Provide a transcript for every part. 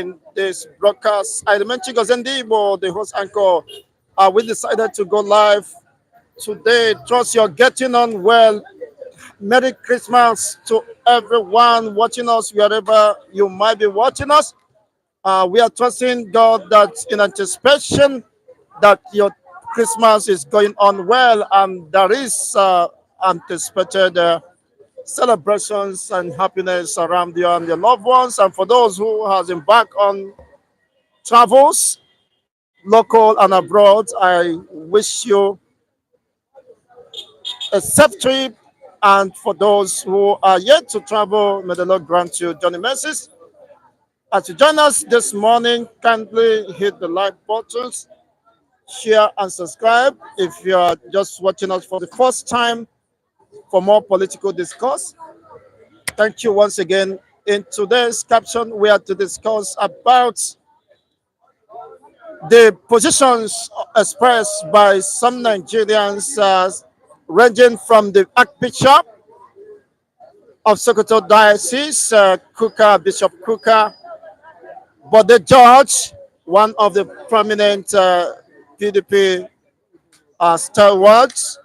in this broadcast. I mentioned Gozendibo, the host anchor. We decided to go live today. Trust you're getting on well. Merry Christmas to everyone watching us wherever you might be watching us. We are trusting God that in anticipation that your Christmas is going on well, and there is anticipated celebrations and happiness around you and your loved ones. And for those who has embarked on travels, local and abroad, I wish you a safe trip. And for those who are yet to travel, may the Lord grant you journey mercies. As you join us this morning, kindly hit the like buttons, share and subscribe. If you are just watching us for the first time for more political discourse, thank you once again. In today's caption, we are to discuss about the positions expressed by some Nigerians, ranging from the Archbishop of Sokoto Diocese, Kukah, Bishop Kukah, but the judge, one of the prominent PDP stalwarts,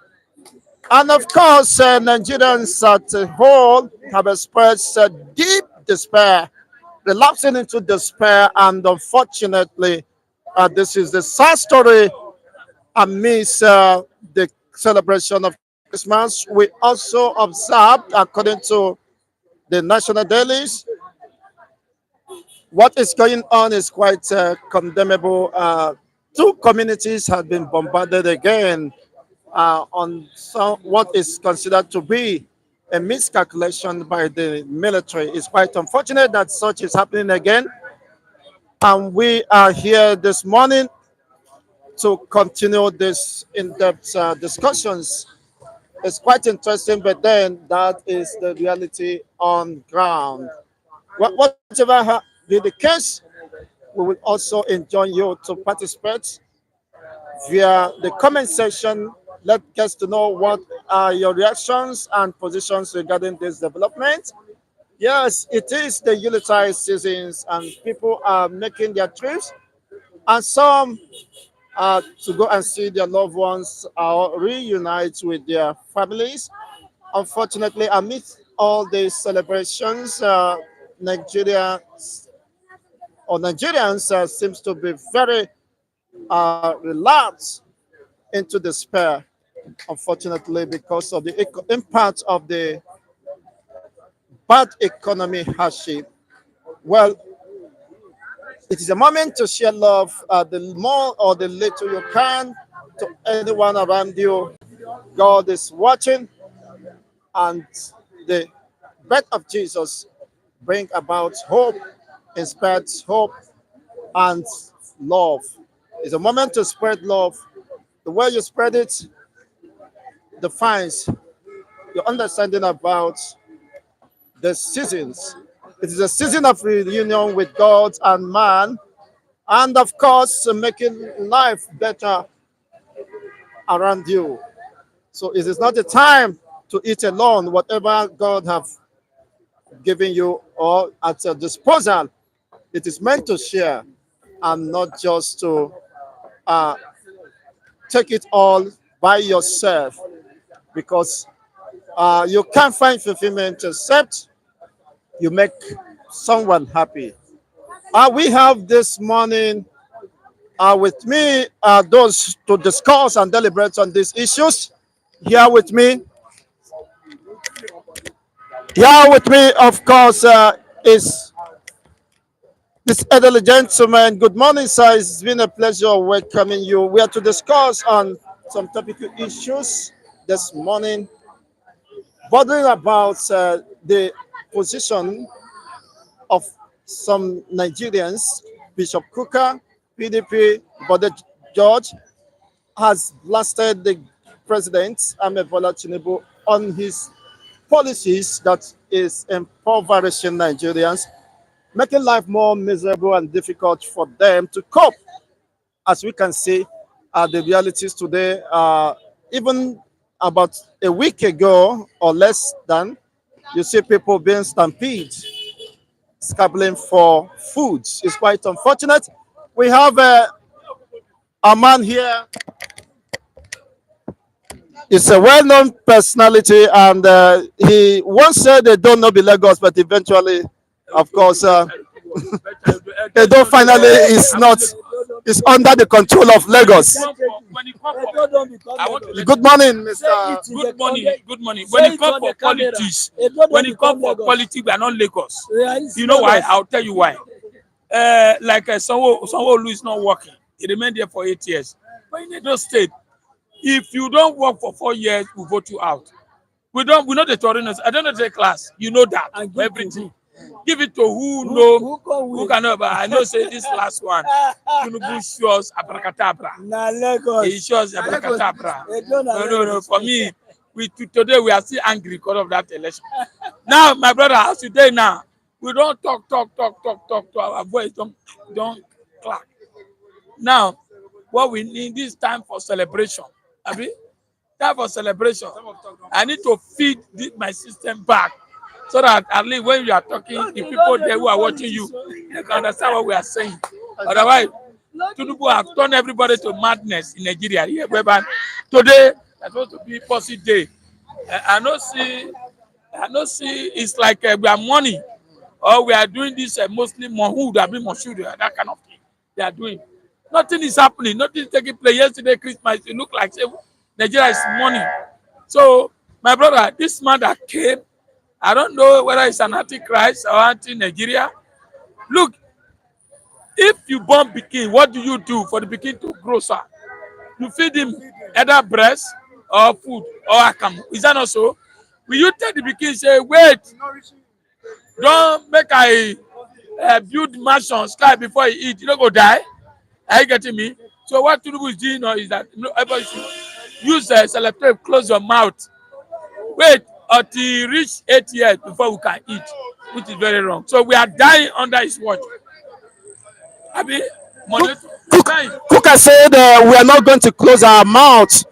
and of course, Nigerians at a whole have expressed deep despair, relapsing into despair, and unfortunately, this is the sad story amidst the celebration of Christmas. We also observed, according to the national dailies, what is going on is quite condemnable. Two communities have been bombarded again on what is considered to be a miscalculation by the military. It's quite unfortunate that such is happening again. And we are here this morning to continue this in-depth discussions. It's quite interesting, but then that is the reality on ground. Whatever be the case, we will also enjoin you to participate via the comment section. Let us to know what are your reactions and positions regarding this development. Yes, it is the Yuletide seasons, and people are making their trips, and some to go and see their loved ones or reunite with their families. Unfortunately, amidst all these celebrations, Nigeria or Nigerians seems to be very relapsed into despair, unfortunately, because of the impact of the bad economy hardship. Well, it is a moment to share love, the more or the little you can, to anyone around you. God is watching, and the birth of Jesus bring about hope, inspires hope and love. It's a moment to spread love. The way you spread it defines your understanding about the seasons. It is a season of reunion with God and man, and of course, making life better around you. So it is not a time to eat alone. Whatever God have given you or at your disposal, it is meant to share and not just to uh, take it all by yourself, because you can't find fulfillment except you make someone happy. We have this morning with me those to discuss and deliberate on these issues. Here with me, of course, is this elderly gentleman. Good morning, sir. It's been a pleasure welcoming you. We are to discuss on some topical issues this morning, bothering about the position of some Nigerians. Bishop Kukah, PDP, BODE George, has blasted the president, Bola TINUBU, on his policies that is impoverishing Nigerians, making life more miserable and difficult for them to cope. As we can see, the realities today, even about a week ago or less than, you see people being stampeded, scrabbling for foods. It's quite unfortunate. We have a man here. He's a well-known personality, and he once said they don't know the Lagos, but eventually, of course, Edo finally is not. Is under the control of Lagos. Good morning, Mr. Good morning. Good morning. When it comes for politics, we are not Lagos. You know why? I'll tell you why. Like Sanwo-Olu is not working. He remained there for 8 years. But in Edo State, if you don't work for 4 years, we vote you out. We know the Torinos. I don't know the class. You know that. Everything. Give it to who can know. But I know say this last one. TINUBU shows abracadabra. He shows abracadabra. No. For me, today we are still angry because of that election. Now, my brother, as today now, we don't talk. Our voice don't clap. Now, what we need this time for celebration. Abi? Time for celebration. I need to feed my system back so that at least when you are talking, the people there who are watching you, they can understand what we are saying. Otherwise, TINUBU have turned everybody to madness in Nigeria. Yeah, but today, it's supposed to be positive day. I don't see it's like we are mourning or we are doing this mostly who would have been Moshudu, that kind of thing. They are doing. Nothing is happening. Nothing is taking place. Yesterday, Christmas, it looked like Nigeria is mourning. So, my brother, this man that came, I don't know whether it's an antichrist or anti-Nigeria. Look, if you born pikin, what do you do for the pikin to grow, sir? You feed him either breast or food or akamu. Is that not so? Will you tell the pikin, say, wait, don't make I build mansion sky before you eat. You don't go die. Are you getting me? So what TINUBU is doing now is that everybody should use selective, close your mouth. Wait until you reach 8 years before we can eat, which is very wrong. So we are dying under his watch. Abi, Kukah said we are not going to close our mouths,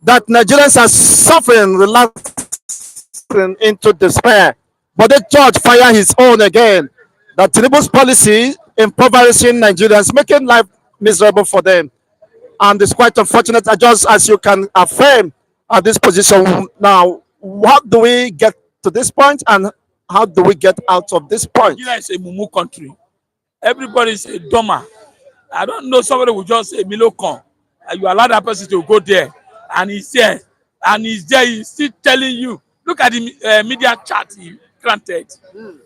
that Nigerians are suffering, relapsing into despair. But the judge fire his own again. That TINUBU's policy impoverishing Nigerians, making life miserable for them. And it's quite unfortunate, just as you can affirm at this position now. How do we get to this point, and how do we get out of this point? Nigeria is a mumu country. Everybody is a dumber. I don't know, somebody will just say Milocon, and you allow that person to go there, and he's there, he's still telling you. Look at the media chat he granted.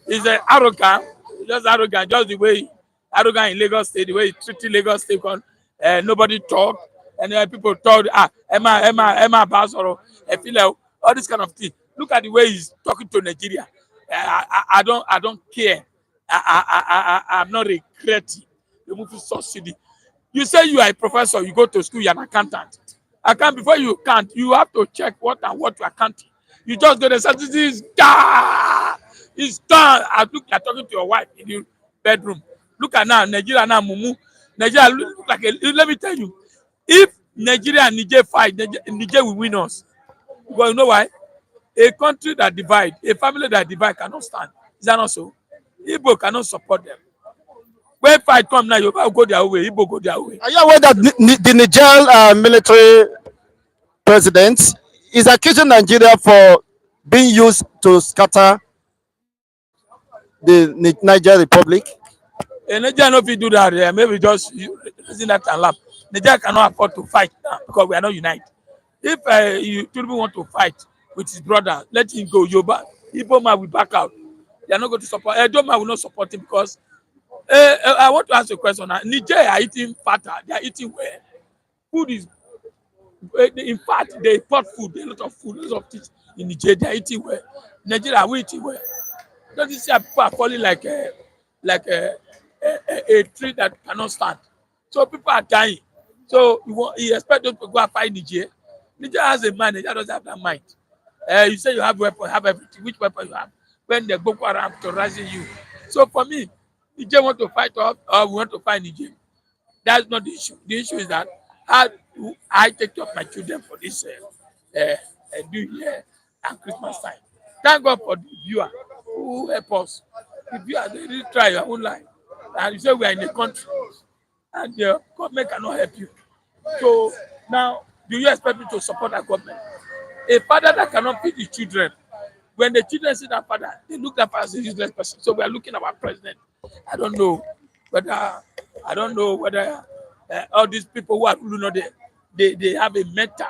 He's arrogant, just arrogant, just the way arrogant in Lagos State, the way he treated Lagos State. Nobody talk, and people talk. Emma Basoro, all this kind of thing. Look at the way he's talking to Nigeria. I don't care. I'm not regretting. You move to subsidy. You say you are a professor, you go to school, you're an accountant. Before you count, you have to check what you are counting. You just go to statistics, it's done. I look like talking to your wife in your bedroom. Look at now, Nigeria now, Mumu. Nigeria look like let me tell you, if Nigeria and Niger fight, Niger will win us. Because you know why? A country that divide, a family that divide cannot stand. Is that not so? Igbo cannot support them. When fight come now, Yoruba go their way, Igbo go their way. Are you aware that the Niger military president is accusing Nigeria for being used to scatter the Niger Republic? Nigeria no fit do that. Maybe just using that and laugh. Nigeria cannot afford to fight now because we are not united. If TINUBU want to fight with his brother, let him go. Yoruba, Igbo man will back out. They are not going to support. Edo man will not support him because I want to ask a question. Niger are eating fatter. They are eating well. Food is, in fact, they import food, a lot of food, a lot of things in Niger. They are eating well. Nigeria, are we eating well? Don't you see how people are falling like a tree that cannot stand? So people are dying. So you expect them to go and fight Niger? Niger has a mind. Niger doesn't have that mind. You say you have weapon, have everything. Which weapon you have? When the Boko Haram terrorizing you. So for me, Niger want to fight us or we want to fight Niger. That's not the issue. The issue is that how do I take care of my children for this New Year and Christmas time? Thank God for the viewer who help us. If you are really try your own life, and you say we are in a country, and the government cannot help you. So now, do you expect me to support that government? A father that cannot feed his children, when the children see that father, they look at as a useless person. So we are looking at our president. I don't know whether all these people who are ruling, they have a meta,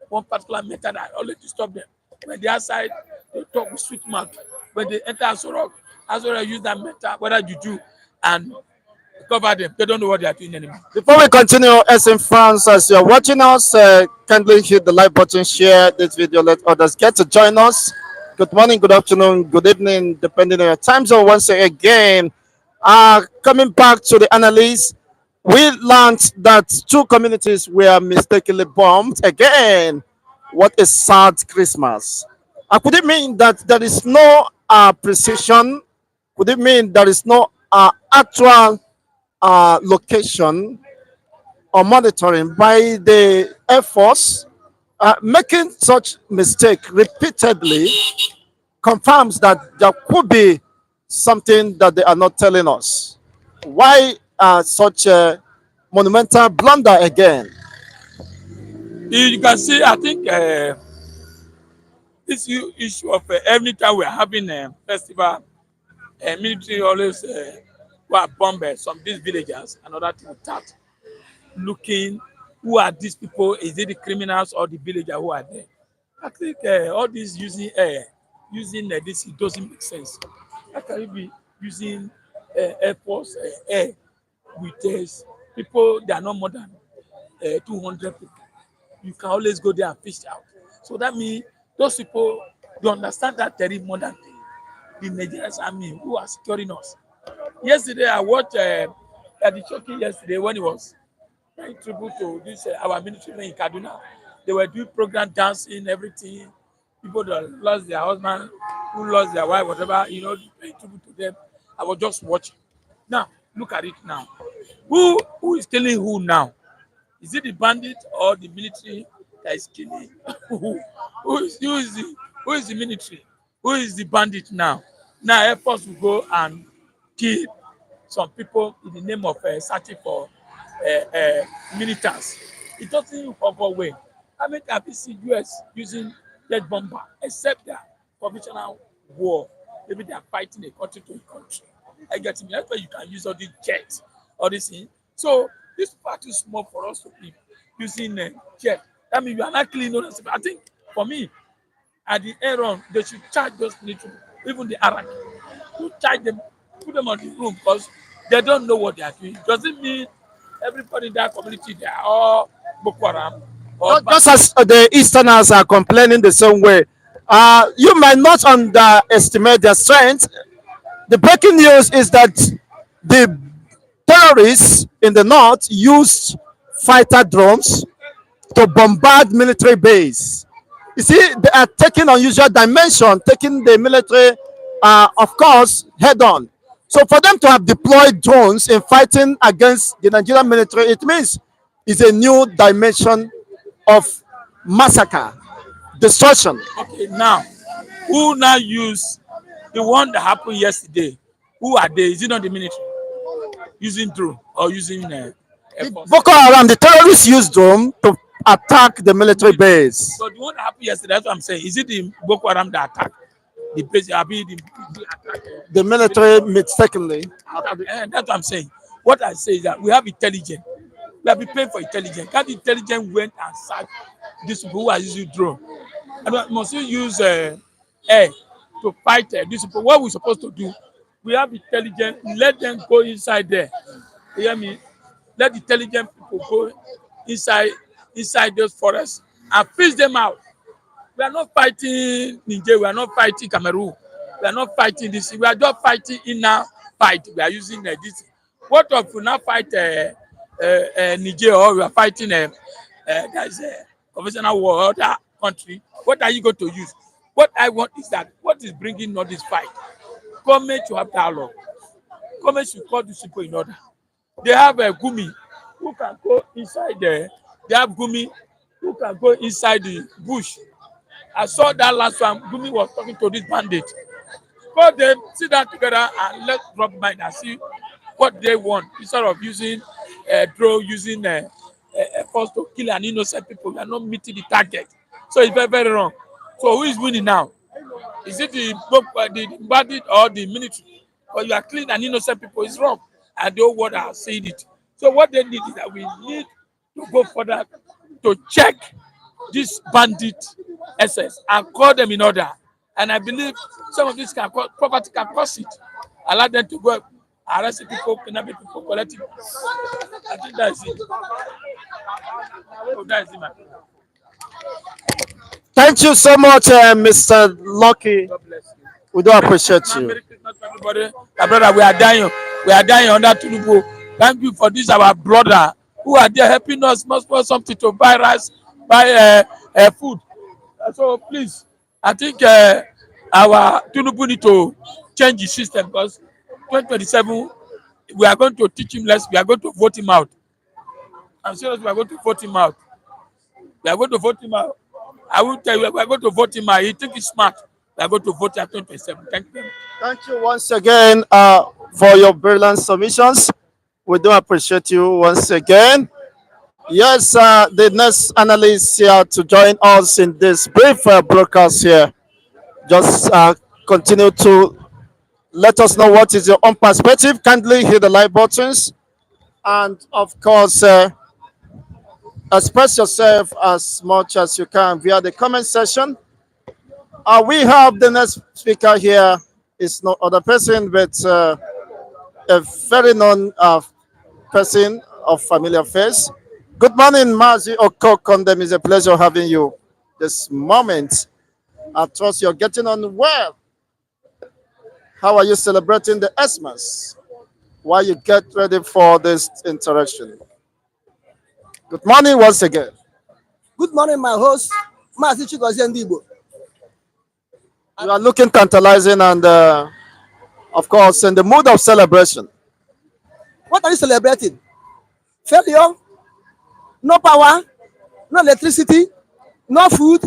one particular meta that always disturb them. When they outside, they talk with sweet mouth. When they enter Asorok use that meta, whether you do and cover them. They don't know what they are doing anymore. Before we continue, as in France, as you're watching us, kindly hit the like button, share this video, let others get to join us. Good morning, good afternoon, good evening, depending on your time zone. Once again, coming back to the analyst, we learned that two communities were mistakenly bombed again. What a sad Christmas. Could it mean that there is no precision? Could it mean there is no actual location or monitoring by the Air Force? Making such mistake repeatedly confirms that there could be something that they are not telling us. Why such a monumental blunder again? You can see, I think this issue of every time we are having a festival, military always go and bomb some of these villagers and other things without looking who are these people. Is it the criminals or the villagers who are there? I think all this using this, it doesn't make sense. How can you be using Air Force air with people that are not more than 200 people? You can always go there and fish out. So that means those people, you understand that there is more than the Nigerian army who are securing us. Yesterday, I watched at the Dichotomy yesterday when it was paying tribute to this our military in Kaduna. They were doing program dancing, everything. People that lost their husband, who lost their wife, whatever, paying tribute to them. I was just watching. Now, look at it now. Who is killing who now? Is it the bandit or the military that is killing? who is the military? Who is the bandit now? Now Air Force will go and kill some people in the name of searching for militants. It doesn't cover way. I mean, have you seen US using jet bomber, except that conventional war? Maybe they are fighting a country to a country. I get me. That's why you can use all these jets, all these things. So this part is small for us to be using jet. That means you are not clean. I think for me, at the air run, they should charge those military, even the Arab, to charge them, put them on the room because they don't know what they are doing. Does it mean everybody in that community they are all Boko Haram? Just as the Easterners are complaining the same way, you might not underestimate their strength. The breaking news is that the terrorists in the north used fighter drones to bombard military base. You see, they are taking unusual dimension, taking the military, of course, head on. So for them to have deployed drones in fighting against the Nigerian military, it means it's a new dimension of massacre, destruction. Okay, now, who now use the one that happened yesterday? Who are they? Is it not the military using drone or using Air Force? Boko Haram, the terrorists used drone to attack the military base. So the one that happened yesterday, that's what I'm saying. Is it the Boko Haram that attacked the base? The military mistakenly. That's what I'm saying. What I say is that we have intelligence. We have been paying for intelligence. That intelligence went and sacked these people who are using drone. And must you use air to fight these people? What we're supposed to do, we have intelligence. Let them go inside there. You hear me? Let the intelligent people go inside those forests and fish them out. We are not fighting Niger. We are not fighting Cameroon. We are not fighting this. We are just fighting inner fight. We are using this. What if we now fight Niger or we are fighting there is a conventional war or other country? What are you going to use? What I want is that what is bringing all this fight? Government to have dialogue. Government should call these people in order. They have a Gumi who can go inside there. They have Gumi who can go inside the bush. I saw that last one. Gumi was talking to this bandit. call them, sit down together, and let's rub mind and see what they want instead of using using force to kill an innocent people. We are not meeting the target, so it's very very wrong. So who is winning now? Is it the bandit or the military? But you are killing an innocent people. It's wrong, and the whole world are saying it. So what they need is that we need to go further to check this bandit essence and call them in order. And I believe some of this property can cause it. Allow them to go arrest people, kidnap people, collect it. I think that's it. Oh, that is it, man. Thank you so much, Mr. Lucky. God bless you. We do appreciate you. Merry Christmas to everybody. My brother, we are dying. We are dying under TINUBU. Thank you for this, our brother, who are there helping us. Must want something to buy rice, buy food. So please, I think our TINUBU need to change the system because 2027 we are going to teach him less. We are going to vote him out. I'm serious. We are going to vote him out. We are going to vote him out. I will tell you, we are going to vote him out. He think he's smart. We are going to vote at 2027. Thank you. Thank you once again for your brilliant submissions. We do appreciate you once again. Yes, the next analyst here to join us in this brief broadcast here. Just continue to let us know what is your own perspective. Kindly hit the like buttons. And of course, express yourself as much as you can via the comment section. We have the next speaker here. It's no other person but a very known person of familiar face. Good morning, Mazi Okokondem. It's a pleasure having you this moment. I trust you're getting on well. How are you celebrating the Xmas while you get ready for this interaction? Good morning once again. Good morning, my host, Mazi Chigozie Ndibo. You are looking tantalizing and, of course, in the mood of celebration. What are you celebrating? Failure? No power? No electricity? No food?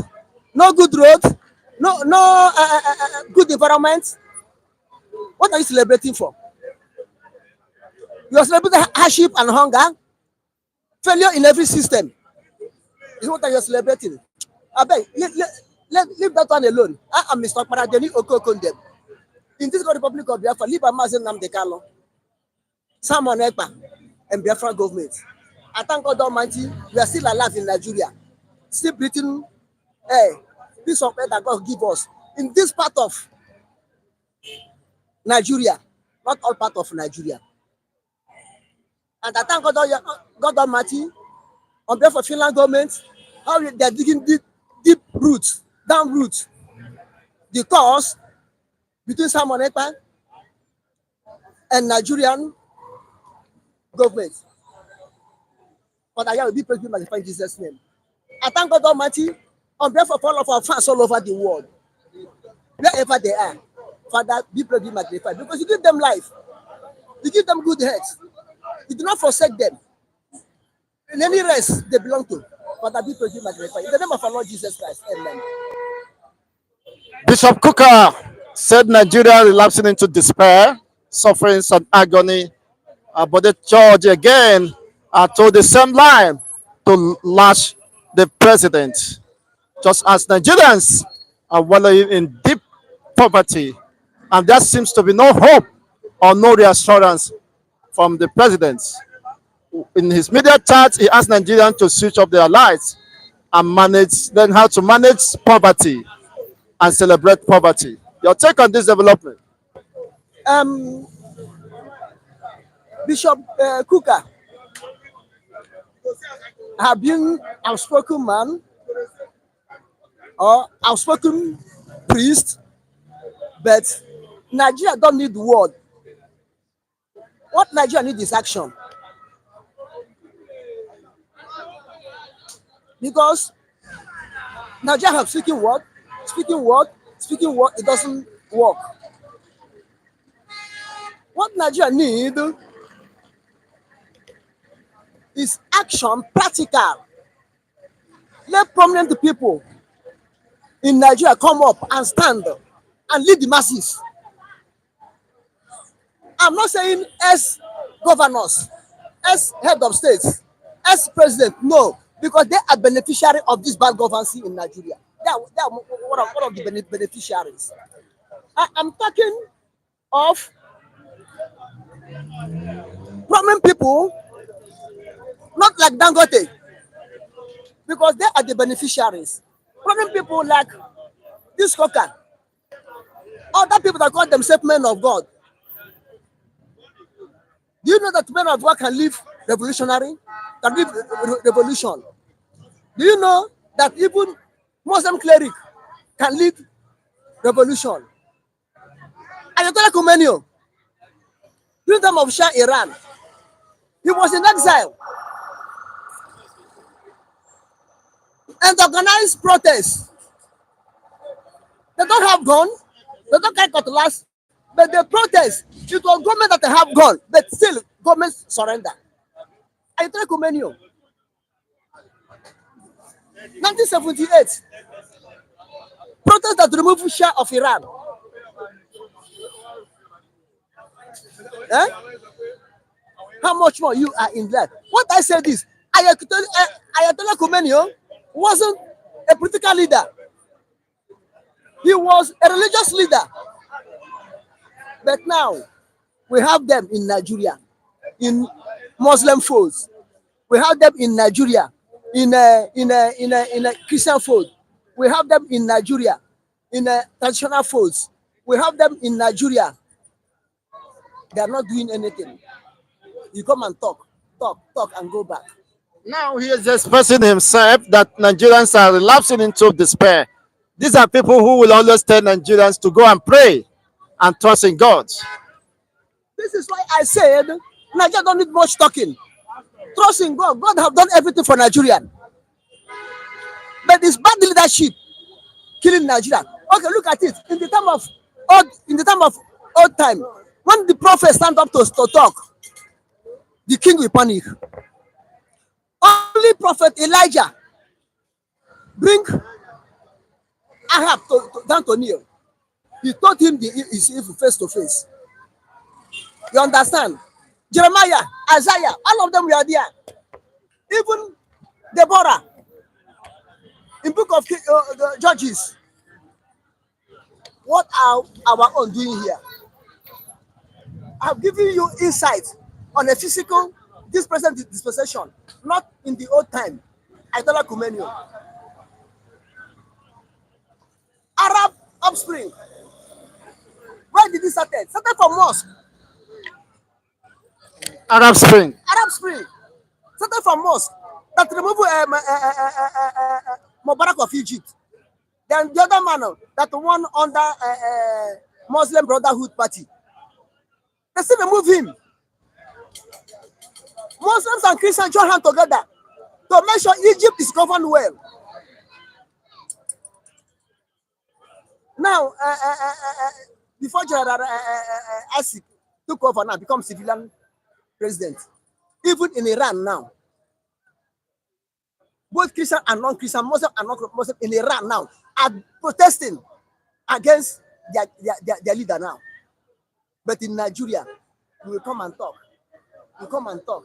No good road? No good environment? What are you celebrating for? You are celebrating hardship and hunger? Failure in every system is what are you celebrating? I beg, leave that one alone. I am Mr. Paradeni Okokondem. In this Republic of Biafra, leave a Mazen Namdekalo, Simon Ekpa, and Biafra government. I thank God Almighty, we are still alive in Nigeria, still breathing air, piece of air that God give us in this part of Nigeria, not all part of Nigeria. And I thank God Almighty on behalf of Finland government, how they are digging deep roots, down roots, the cause between Simon Ekpa and Nigerian government. But I will be praised in Jesus' name. I thank God Almighty on behalf of all of our fans all over the world, wherever they are. Father, be praised, be magnified, because you give them life, you give them good health, you do not forsake them. In any rest they belong to. Father, be praised, be magnified. In the name of our Lord Jesus Christ, amen. Bishop Kukah said Nigeria relapsing into despair, suffering and agony. But the judge again told the same line to lash the president. Just as Nigerians are wallowing in deep poverty, and there seems to be no hope or no reassurance from the president. In his media chat, he asked Nigerians to switch off their lights and learn how to manage poverty and celebrate poverty. Your take on this development? Bishop Kukah have been outspoken man or outspoken priest, but Nigeria don't need word. What Nigeria needs is action. Because Nigeria have speaking word, it doesn't work. What Nigeria need is action, practical. Let prominent people in Nigeria come up and stand and lead the masses I'm not saying as governors, as head of states, as president, no, because they are beneficiary of this bad governance in Nigeria. They are one of the beneficiaries. I'm talking of prominent people, not like Dangote, because they are the beneficiaries. Prominent people like this Kukah, other people that call themselves men of God. Do you know that men of God can live revolutionary, can live revolution? Do you know that even Muslim cleric can lead revolution? Ayatollah Khomeini, during the time of Shah Iran, he was in exile and organized protests. They don't have gun, they don't carry cutlass, but they protest. It was government that they have gun, but still government surrender. Ayatollah Khomeini, 1978, protest that removed Shah of Iran. Eh? How much more you are in debt? What I said is, Ayatollah Khomeini wasn't a political leader. He was a religious leader. But now, we have them in Nigeria, in Muslim folds. We have them in Nigeria, in a Christian fold. We have them in Nigeria, in a traditional folds. We have them in Nigeria. They are not doing anything. You come and talk, and go back. Now he is expressing himself that Nigerians are relapsing into despair. These are people who will always tell Nigerians to go and pray and trust in God. This is why I said Nigeria don't need much talking. Trust in God. God have done everything for Nigeria. But this bad leadership killing Nigeria. Okay, look at it. In the time of old time, when the prophet stand up to talk, the king will panic. Only prophet Elijah bring Ahab down to kneel. He told him his evil face to face. You understand? Jeremiah, Isaiah, all of them were there. Even Deborah, in book of the Judges. What are our own doing here? I've given you insight on a physical, this present dispensation, not in the old time. Ayatollah Khomeini. Arab offspring. Where did it start? Started from mosque. Arab Spring. Arab Spring. Started from mosque. That removed Mubarak of Egypt. Then the other man that won under Muslim Brotherhood Party. They still remove him. Muslims and Christians join hands together to make sure Egypt is governed well. Now, before General Asik took over now, become civilian president, even in Iran now, both Christian and non-Christian, Muslim and non-Muslim in Iran now are protesting against their leader now. But in Nigeria, we will come and talk. We come and talk.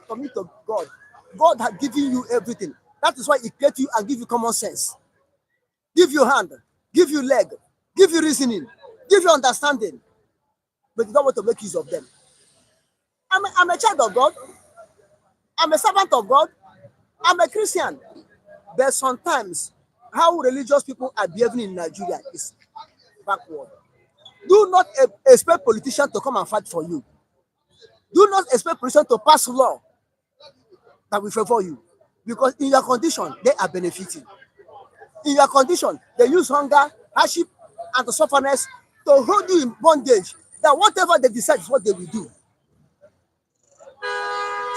Commit to God. God has given you everything. That is why He created you and give you common sense. Give you hand, give you leg, give you reasoning, give you understanding. But you don't want to make use of them. I'm a child of God. I'm a servant of God. I'm a Christian. But sometimes how religious people are behaving in Nigeria is backward. Do not expect politicians to come and fight for you. Do not expect politicians to pass law that will favor you. Because in your condition, they are benefiting. In your condition, they use hunger, hardship, and the sufferness to hold you in bondage. That whatever they decide is what they will do.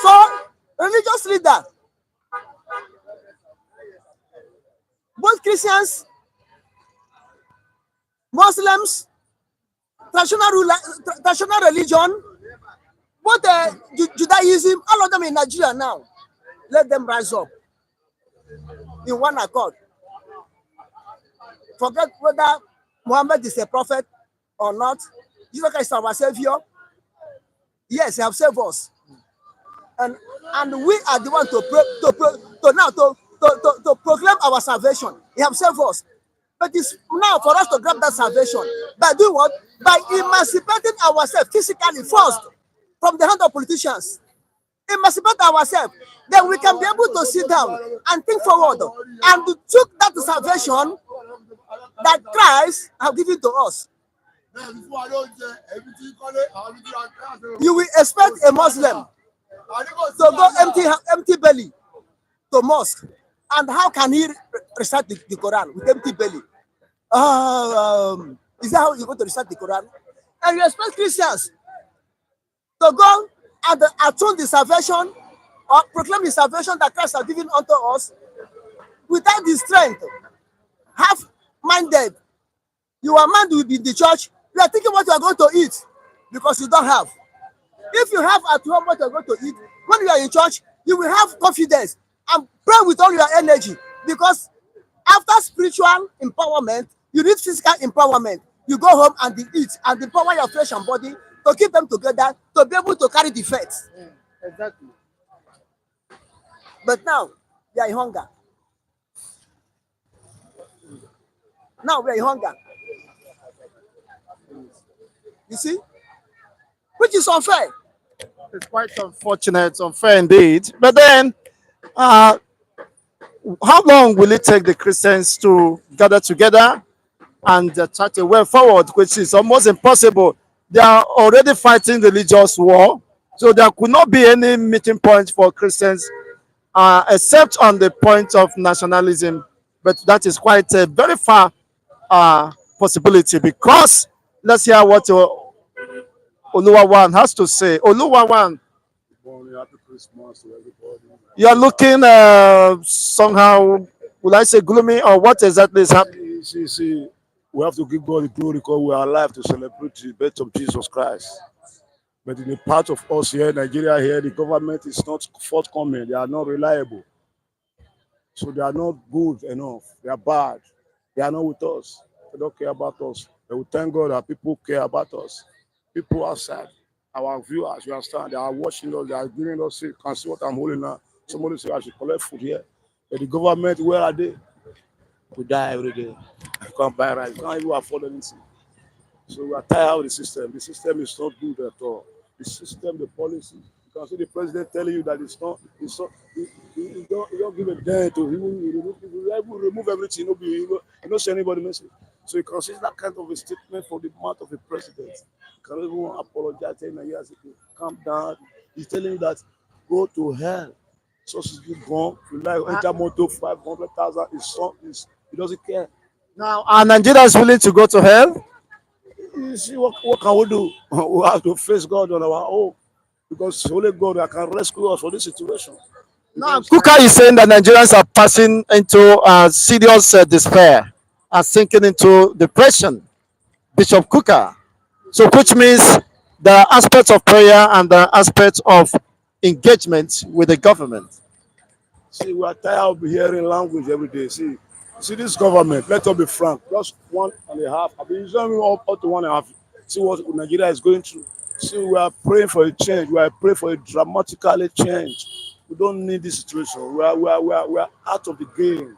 So, religious leader, both Christians, Muslims, traditional religion, both Judaism, all of them in Nigeria now, let them rise up in one accord. Forget whether Muhammad is a prophet or not. Jesus Christ is our savior. Yes, he have saved us, and we are the one to proclaim our salvation. He have saved us, but it's now for us to grab that salvation by doing what? By emancipating ourselves physically first from the hand of politicians. Emancipate ourselves, then we can be able to sit down and think forward and took that salvation that Christ have given to us. You will expect a Muslim to go empty belly to mosque, and how can he recite the Quran with empty belly? Is that how you go to recite the Quran? And you expect Christians to go and attune the salvation or proclaim the salvation that Christ has given unto us without the strength, half-minded. Your mind will be in the church. You are thinking what you are going to eat because you don't have. If you have at home what you are going to eat, when you are in church, you will have confidence and pray with all your energy, because after spiritual empowerment, you need physical empowerment. You go home and eat and empower your flesh and body to keep them together to be able to carry the faith. Exactly. But now, we are in hunger. Now we are in hunger. You see? Which is unfair. It's quite unfortunate, unfair indeed. But then, how long will it take the Christians to gather together and chart a way forward, which is almost impossible? They are already fighting religious war, so there could not be any meeting point for Christians, except on the point of nationalism. But that is quite a very far possibility, because let's hear what Oluwawan has to say. Oluwawan, Happy Christmas to everybody. you are looking somehow, would I say gloomy, or what exactly is happening? See, we have to give God the glory because we are alive to celebrate the birth of Jesus Christ. But in the part of us here, Nigeria here, the government is not forthcoming. They are not reliable. So they are not good enough. They are bad. They are not with us. They don't care about us. But we thank God that people care about us. People outside, our viewers, you understand, they are watching us, they are giving us, see, can see what I'm holding now. Somebody say I should collect food here. But the government, where are they? We die every day. You can't buy rice. You can't even afford anything. So we are tired of the system. The system is not good at all. The system, the policy. You can see the president telling you that he don't give a damn to him. He will remove everything. He don't send anybody message. So you consider that kind of a statement from the mouth of a president. You can't even apologize, telling him, yes, calm down. He's telling you that go to hell. So she's gone. If you like enter motor 500,000, he doesn't care. Now, are Nigerians willing to go to hell? You see, what can we do? We have to face God on our own, because it's only God that can rescue us from this situation. Now, Kukah is saying that Nigerians are passing into serious despair, are sinking into depression. Bishop Kukah. So, which means there are aspects of prayer and there are aspects of engagement with the government. See, we are tired of hearing language every day. See this government, let us be frank, just 1.5. I mean, it's not even up to 1.5. See what Nigeria is going through. See, we are praying for a change. We are praying for a dramatically change. We don't need this situation. We are out of the game.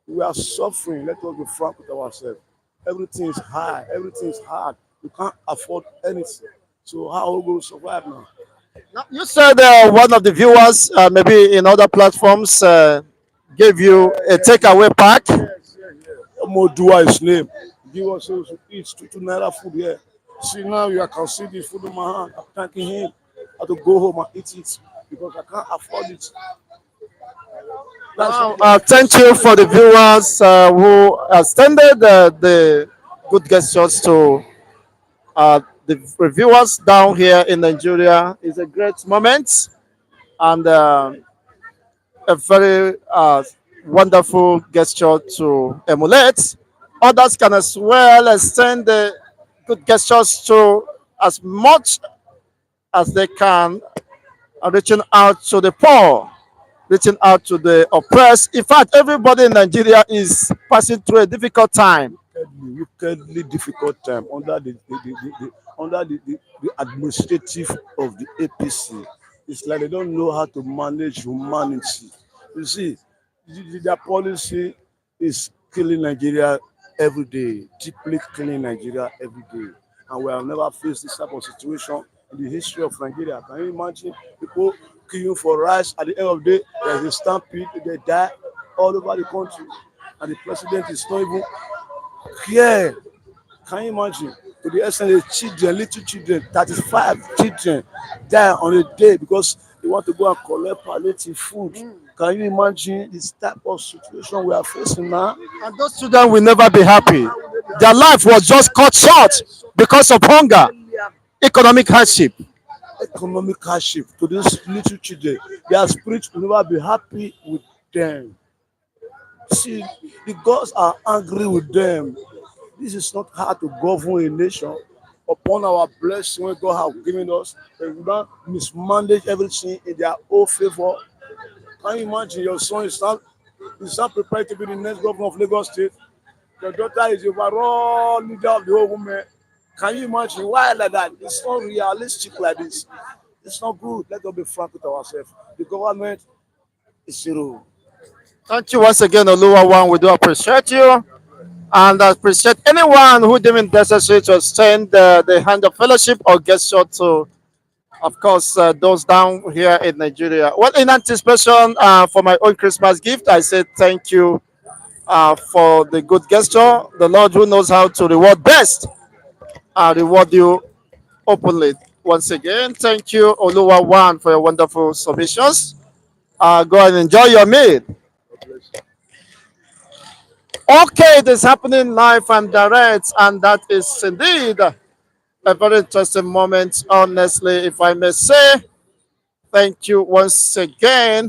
We are suffering. Let us be frank with ourselves. Everything is high. Everything is hard. We can't afford anything. So how are we going to survive now? Now, you said one of the viewers, maybe in other platforms, gave you a takeaway pack. Modua his name. Give us so to eat 2 naira food here. See now you can see this food in my hand. I'm thanking him. I have to go home and eat it because I can't afford it. Now, thank you for the viewers who extended the good gestures to the reviewers down here in Nigeria. It's a great moment and a very wonderful gesture to emulate. Others can as well extend the good gestures to as much as they can, reaching out to the poor, reaching out to the oppressed. In fact, everybody in Nigeria is passing through a difficult time. wickedly difficult time under the administrative of the APC. It's like they don't know how to manage humanity. You see, their policy is killing Nigeria every day, deeply killing Nigeria every day. And we have never faced this type of situation in the history of Nigeria. Can you imagine people queuing for rice at the end of the day? There's a stampede, they die all over the country, and the president is not even here. Can you imagine? To the extent that children, little children, 35 children die on a day because they want to go and collect palliative food. Can you imagine this type of situation we are facing now? And those children will never be happy. Their life was just cut short because of hunger, economic hardship. Economic hardship to these little children. Their spirit will never be happy with them. See, the gods are angry with them. This is not how to govern a nation upon our blessing when God has given us. They will not mismanage everything in their own favor. Can you imagine your son is not prepared to be the next governor of Lagos State? Your daughter is the overall leader of the whole woman. Can you imagine why like that? It's not realistic like this. It's not good. Let us be frank with ourselves. The government is zero. Thank you once again, Oluwa One. We do appreciate you. And I appreciate anyone who deemed it necessary to extend the hand of fellowship or gesture to, of course, those down here in Nigeria. Well, in anticipation for my own Christmas gift, I say thank you for the good gesture. The Lord who knows how to reward best, reward you openly. Once again, thank you, Oluwa One, for your wonderful submissions. Go and enjoy your meal. Okay, it is happening live and direct, and that is indeed a very interesting moment, honestly, if I may say. Thank you once again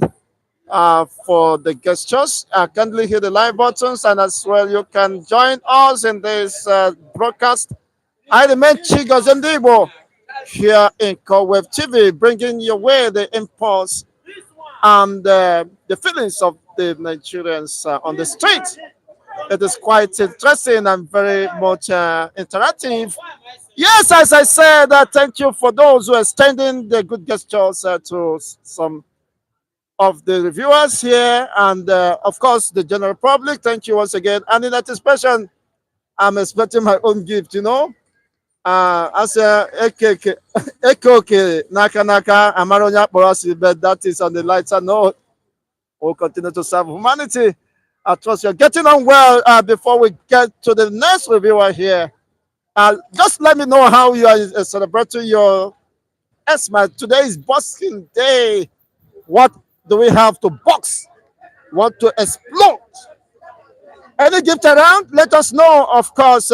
for the gestures. Kindly hit the like buttons, and as well, you can join us in this broadcast. I remain Chigos Ndibo here in Cowave TV, bringing your way the impulse and the feelings of the Nigerians on the street. It is quite interesting and very much interactive. Yes, as I said, thank you for those who are extending the good gestures to some of the reviewers here, and of course the general public. Thank you once again. And in anticipation, I'm expecting my own gift. As a naka naka amaronya porasi, but that is on the lighter note. We'll continue to serve humanity. I trust you're getting on well. Before we get to the next reviewer here, just let me know how you are celebrating your Xmas. Today is Boxing Day. What do we have to box? What to explode? Any gift around? Let us know. Of course,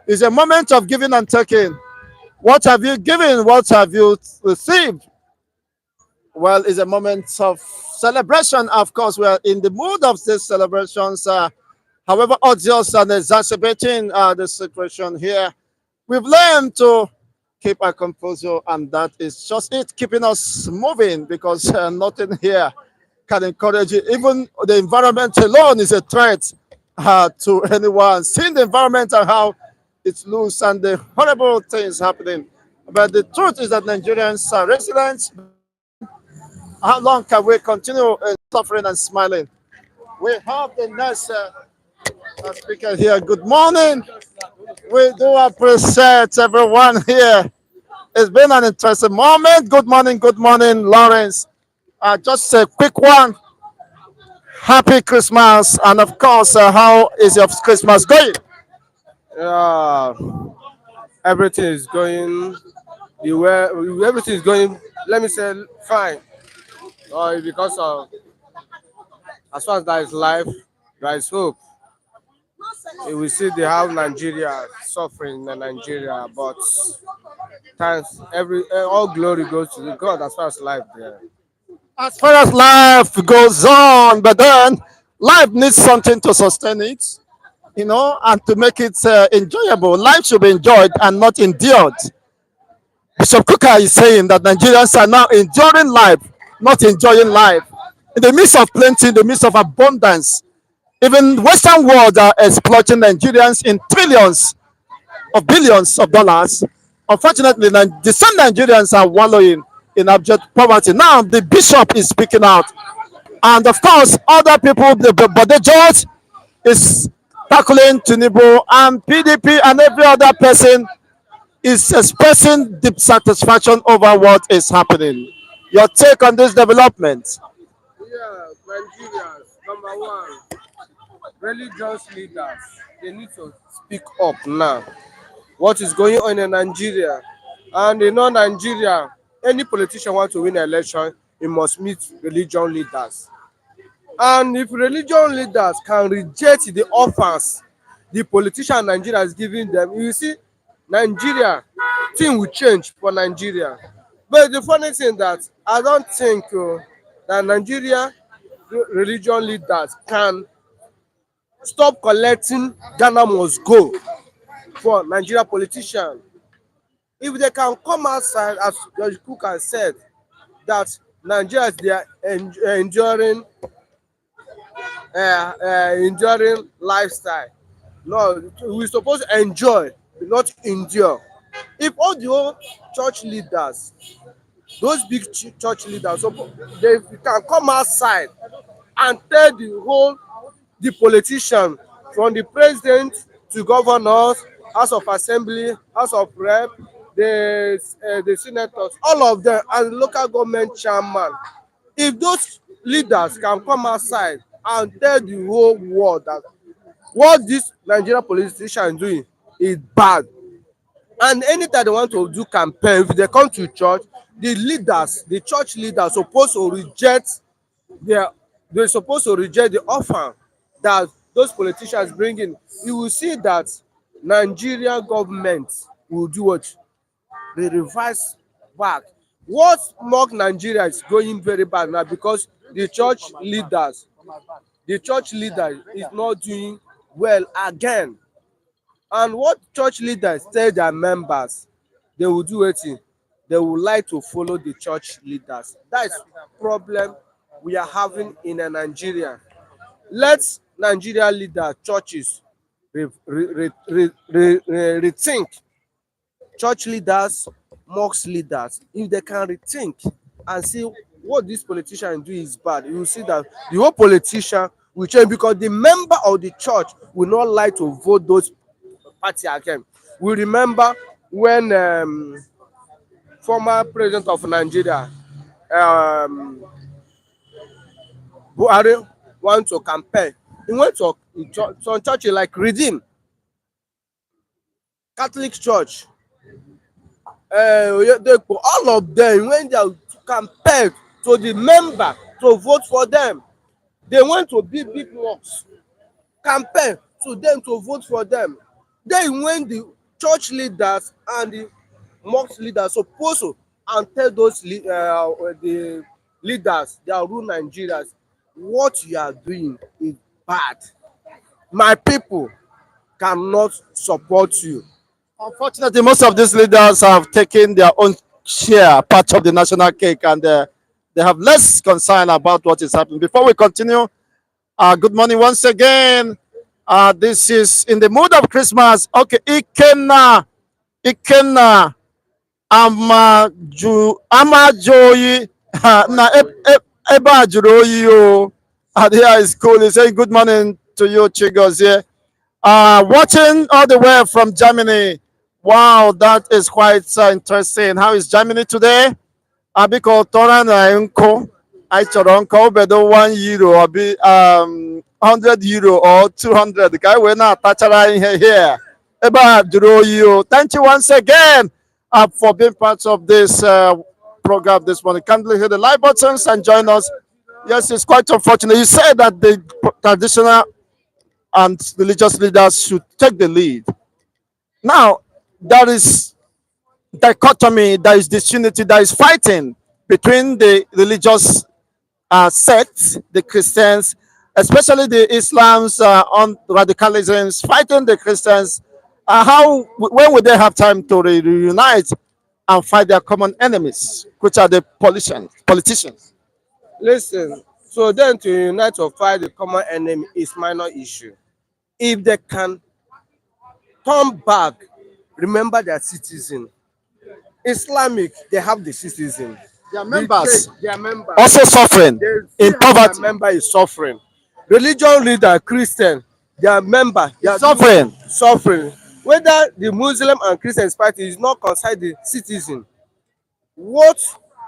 it's a moment of giving and taking. What have you given? What have you received? Well, it's a moment of celebration. Of course, we are in the mood of these celebrations. However, odious and exacerbating the situation here, we've learned to keep our composure, and that is just it, keeping us moving, because nothing here can encourage it. Even the environment alone is a threat to anyone. Seeing the environment and how it's loose and the horrible things happening. But the truth is that Nigerians are resilient. How long can we continue suffering and smiling? We have the next speaker here. Good morning. We do appreciate everyone here. It's been an interesting moment. Good morning, Lawrence. Just a quick one. Happy Christmas, and of course, how is your Christmas going? Yeah, everything is going the way. Everything is going. Let me say fine. Because of as far as there is life, there is hope. We see the how Nigeria suffering in Nigeria, but thanks all glory goes to God as far as life there. As far as life goes on, but then life needs something to sustain it, and to make it enjoyable. Life should be enjoyed and not endured. Bishop Kukah is saying that Nigerians are now enduring life, not enjoying life. In the midst of plenty, in the midst of abundance, Even Western world are exploiting Nigerians in trillions of billions of dollars. Unfortunately, the same Nigerians are wallowing in abject poverty. Now the bishop is speaking out, and of course, other people, but the judge is tackling TINUBU, and PDP and every other person is expressing deep satisfaction over what is happening. Your take on this development? Yeah, Nigerians, number one, religious leaders, they need to speak up now. What is going on in Nigeria? And in Nigeria, any politician want to win an election, he must meet religion leaders. And if religion leaders can reject the offers the politician in Nigeria is giving them, you see, Nigeria, thing will change for Nigeria. But the funny thing that I don't think that Nigeria religion leaders can stop collecting Ghana must go for Nigeria politicians. If they can come outside, as Judge Kukah said, that Nigeria they are enduring lifestyle. No, we supposed to enjoy, not endure. If all the whole church leaders, those big church leaders, they can come outside and tell the politician, from the president to governors, House of Assembly, House of Rep, the senators, all of them, and local government chairman. If those leaders can come outside and tell the whole world that what this Nigerian politician is doing is bad, and anytime they want to do campaign, if they come to church, the leaders, the church leaders, supposed to reject their, they supposed to reject the offer that those politicians bring in. You will see that Nigeria government will do what? They reverse back. What mock Nigeria is going very bad now because the church leader is not doing well again. And what church leaders tell their members, they will do wetin? They would like to follow the church leaders. That is problem we are having in Nigeria. Let Nigeria leader churches rethink. Church leaders, mosque leaders, if they can rethink and see what this politician do is bad, you will see that the whole politician will change, because the member of the church will not like to vote those party again. We remember when former president of Nigeria, um, Buhari, want to campaign. He went to some churches like Redeem, Catholic Church, all of them, when they campaign to the member to vote for them, they went to big mosques, campaign to them to vote for them. Then when the church leaders and the mosque leaders supposed to and tell those the leaders that rule Nigerians, what you are doing is bad. My people cannot support you. Unfortunately, most of these leaders have taken their own share, part of the national cake, and they have less concern about what is happening. Before we continue, good morning once again. This is in the mood of Christmas. Okay, Ikenna, Amajoyi, na ebe a jụrụ oyi o. Here is cool. He's saying good morning to you, Chigos here. Watching all the way from Germany. Wow, that is quite interesting. How is Germany today? Biko tora na nko. I chọrọ nko obedo €1 or be €100 or 200. The guy we're not touching here. Eba jụrụ. Thank you once again for being part of this program this morning. Kindly hit the like buttons and join us. Yes, it's quite unfortunate. You said that the traditional and religious leaders should take the lead. Now, there is dichotomy, there is disunity, there is fighting between the religious sects, the Christians, especially the Islams on radicalisms, fighting the Christians. When would they have time to reunite and fight their common enemies, which are the politicians? Listen, So then to unite to fight the common enemy is minor issue. If they can turn back, remember their citizen. Islamic, they have the citizen. Their The members church, their members, also suffering they in still have their poverty. member is suffering. Religion leader, Christian, their member, they are Suffering. suffering. Whether the Muslim and Christian party is not concerned the citizen, what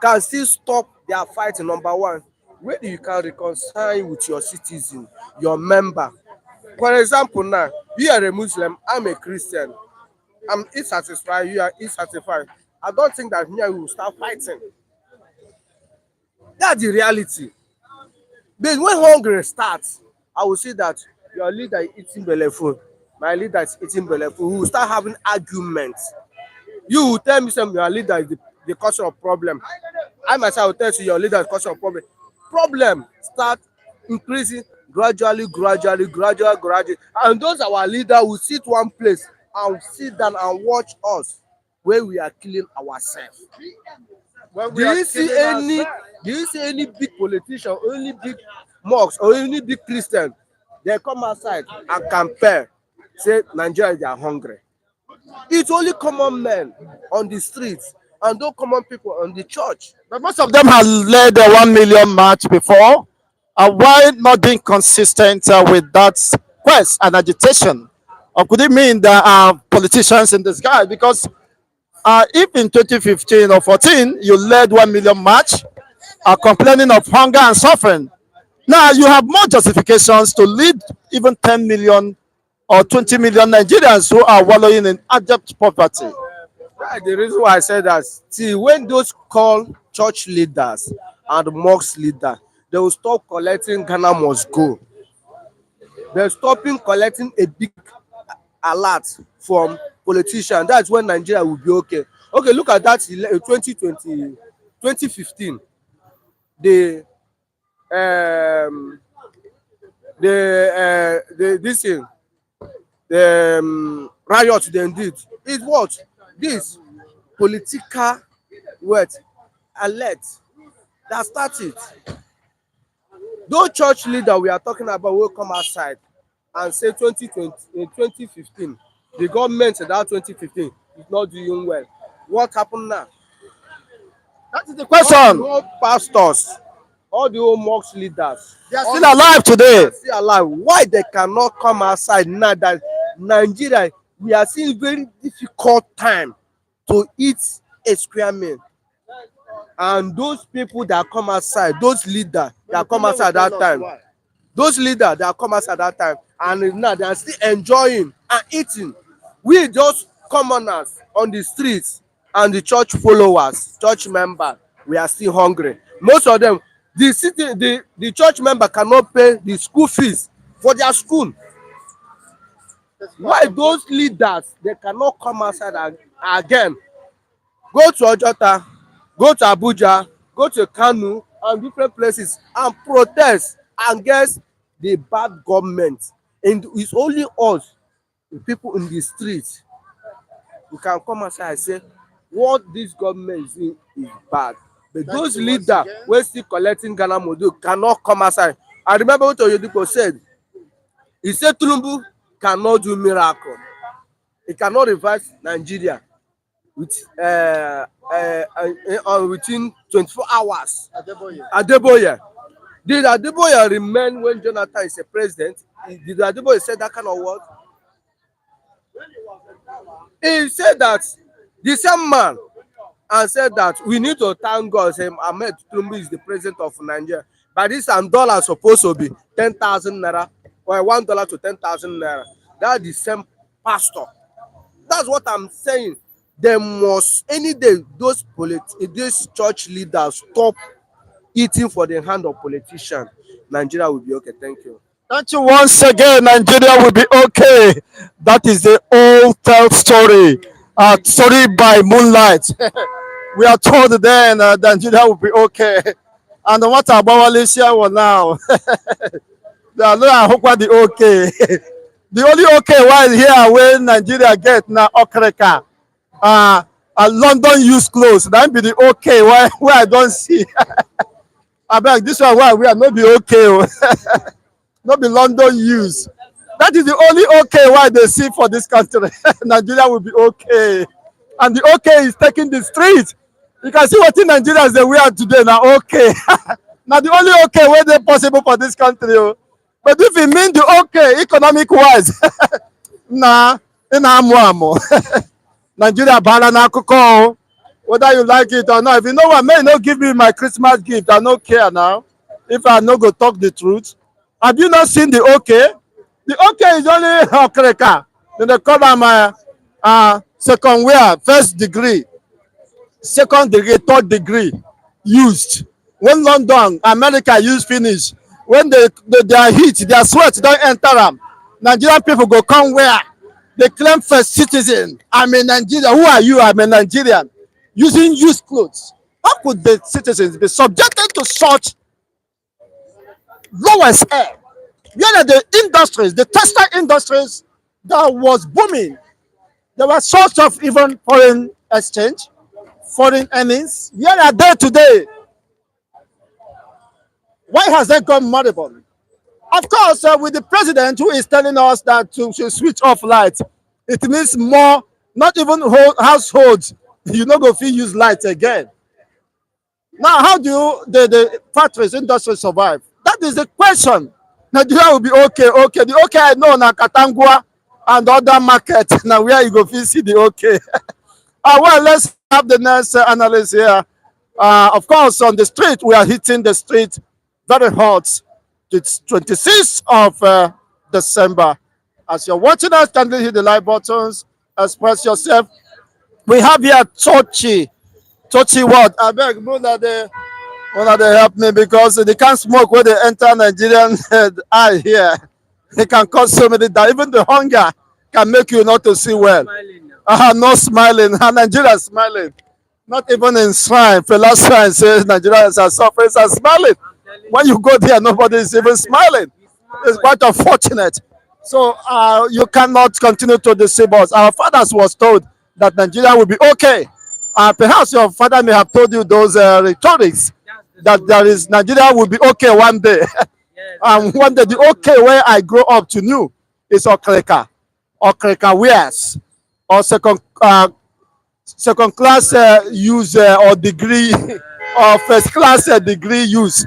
can still stop their fight? Number one, where you can reconcile with your citizen, your member. For example, now you are a Muslim, I'm a Christian. I'm insatisfied, you are insatisfied. I don't think that me and you will start fighting. That's the reality. But when hunger starts, I will see that your leader is eating belleful, my leader is eating belleful. We will start having arguments. You will tell me some your leader is the cause of problem. I myself will tell you your leader is cause of problem. Problem start increasing gradually. And those our leader will sit one place and sit down and watch us where we are killing ourselves. Do you see any big politician or any big mosque or any big Christian? They come outside and compare, say Nigerians are hungry. It's only common men on the streets and those common people on the church. But most of them have led a 1 million march before. Why not being consistent with that quest and agitation? Or could it mean there are politicians in disguise? Because if in 2015 or 14 you led 1 million march, complaining of hunger and suffering, now you have more justifications to lead even 10 million or 20 million Nigerians who are wallowing in abject poverty. That's the reason why I said that. See, when those call church leaders and mosque leaders, they will stop collecting Ghana must go. They're stopping collecting a big alert from politicians. That's when Nigeria will be okay. Okay, look at that 2015. The this thing, the riot they did. It what? This political word alert that started. Those church leaders we are talking about will come outside and say 2015, the government said that 2015 is not doing well. What happened now? That is the question. All the old pastors, all the old mosque leaders, They are still alive today. still alive. Why they cannot come outside now that Nigeria, we are seeing very difficult time to eat a square meal? And those people that come outside, those leaders that come outside that time, those leaders that come outside that time, and now they are still enjoying and eating. We just commoners on the streets and the church followers, church members, we are still hungry. Most of them, the church member cannot pay the school fees for their school. Why those leaders they cannot come outside again? Go to Ojota, go to Abuja, go to Kanu and different places and protest against the bad government. And it's only us, the people in the streets, we can come outside and say what this government is doing is bad. But those leaders wey still collecting Ghana model cannot come outside. I remember what Oyedipo said. He said TINUBU cannot do miracle. He cannot revive Nigeria with within 24 hours. Adeboye. Did Adeboye remain when Jonathan is a president? Did Adeboye say that kind of word? He said that the same man and said that we need to thank God. Say Ahmed Tinubu is the president of Nigeria. But this and dollar supposed to be 10,000 naira or $1 to 10,000 naira. That's the same pastor. That's what I'm saying. There must any day those church leaders stop eating for the hand of politicians. Nigeria will be okay. Thank you. Thank you once again. Nigeria will be okay. That is the old tale story. Story by moonlight. We are told then Nigeria will be okay. And what about Malaysia now? I hope the okay. The only okay while here when Nigeria get now Okreka. London use clothes. That be the okay where I don't see. I beg this one why we are not be okay, oh. Not be London use. That is the only okay why they see for this country. Nigeria will be okay. And the okay is taking the street. You can see what in Nigerians they wear today now. Okay. Now the only okay way they possible for this country. Oh. But if it mean the okay economic wise, nah, in amo. Nigeria banana cocoa. Whether you like it or not. If you know what, may not give me my Christmas gift. I don't care now. If I no go talk the truth. Have you not seen the okay? The okay is only okreka. Then they call them second wear, first degree, second degree, third degree used. When London, America use finish, when their heat, their sweat don't enter them, Nigerian people go come where? They claim first citizen. I'm a Nigerian. Who are you? I'm a Nigerian. Using used clothes. How could the citizens be subjected to such lowest air? Where are the industries, the textile industries that was booming? There were source of even foreign exchange, foreign earnings. Where are they today? Why has that gone moribund? Of course, with the president who is telling us that to switch off lights, it means more, not even households, you know, go feel use light again. Now, how do the factories, industry survive? That is the question. Nigeria will be okay, okay. The okay I know now, Katangua and other markets. Now, where you go feel see the okay. Well, let's have the next analyst here. Of course, on the street, we are hitting the street very hot. It's 26th of December. As you're watching us, kindly hit the like buttons, express yourself. We have here Tochi. Tochi what? I beg, brother, they help me because they can't smoke when they enter Nigerian eye here. They can cause so many that even the hunger can make you not to see well. Not smiling. Nigeria smiling. Not even in shrine. Fela shrine says Nigerians are suffering and smiling. When you go there, nobody is even smiling. It's quite unfortunate. So you cannot continue to deceive us. Our fathers was told that Nigeria will be okay. Perhaps your father may have told you those rhetorics that there is Nigeria will be okay one day. And one day the okay where I grow up to know is Okreka. Okreka wears or second class use or degree or first class degree use.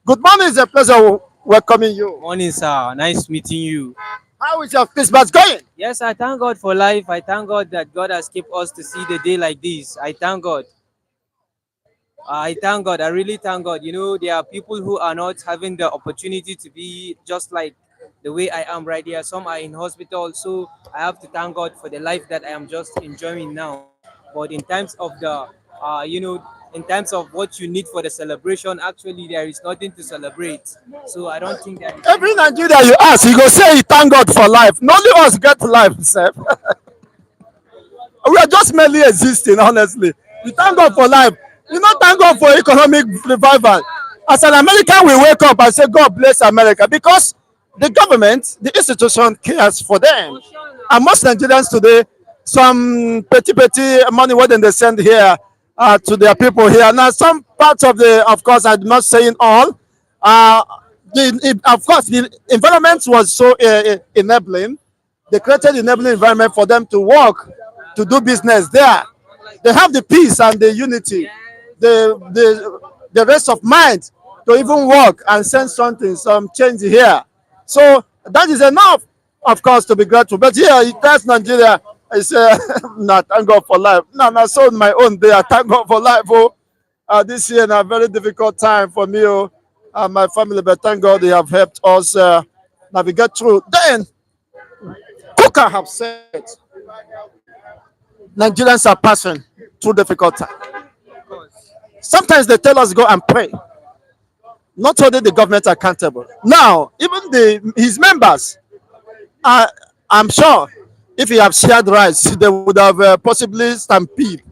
Good morning, it's a pleasure welcoming you. Morning, sir. Nice meeting you. How is your Christmas going? Yes, I thank God for life. I thank God that God has kept us to see the day like this. I thank God. I thank God. I really thank God. You know, there are people who are not having the opportunity to be just like the way I am right here. Some are in hospital. So I have to thank God for the life that I am just enjoying now. But in terms of the, in terms of what you need for the celebration, actually, there is nothing to celebrate. So I don't think that. Every Nigeria you ask, you go say you thank God for life. Not only us get life, sir. We are just merely existing, honestly. We thank God for life. We not thank God for economic revival. As an American, we wake up and say, God bless America, because the government, the institution cares for them. And most Nigerians today, some petty money what they send here to their people here. Now, some parts of course, I'm not saying all. Of course, the environment was so enabling. They created enabling environment for them to work, to do business there. They have the peace and the unity, the rest of mind to even work and send something, some change here. So that is enough, of course, to be grateful. But here, that's Nigeria. I say, nah, thank God for life. No, so my own day, I thank God for life. This year, a very difficult time for me and my family, but thank God they have helped us navigate through. Then, Kukah have said, Nigerians are passing through difficult time. Sometimes they tell us go and pray. Not holding the government accountable. Now, even his members, I'm sure if he have shared rights, they would have possibly stampede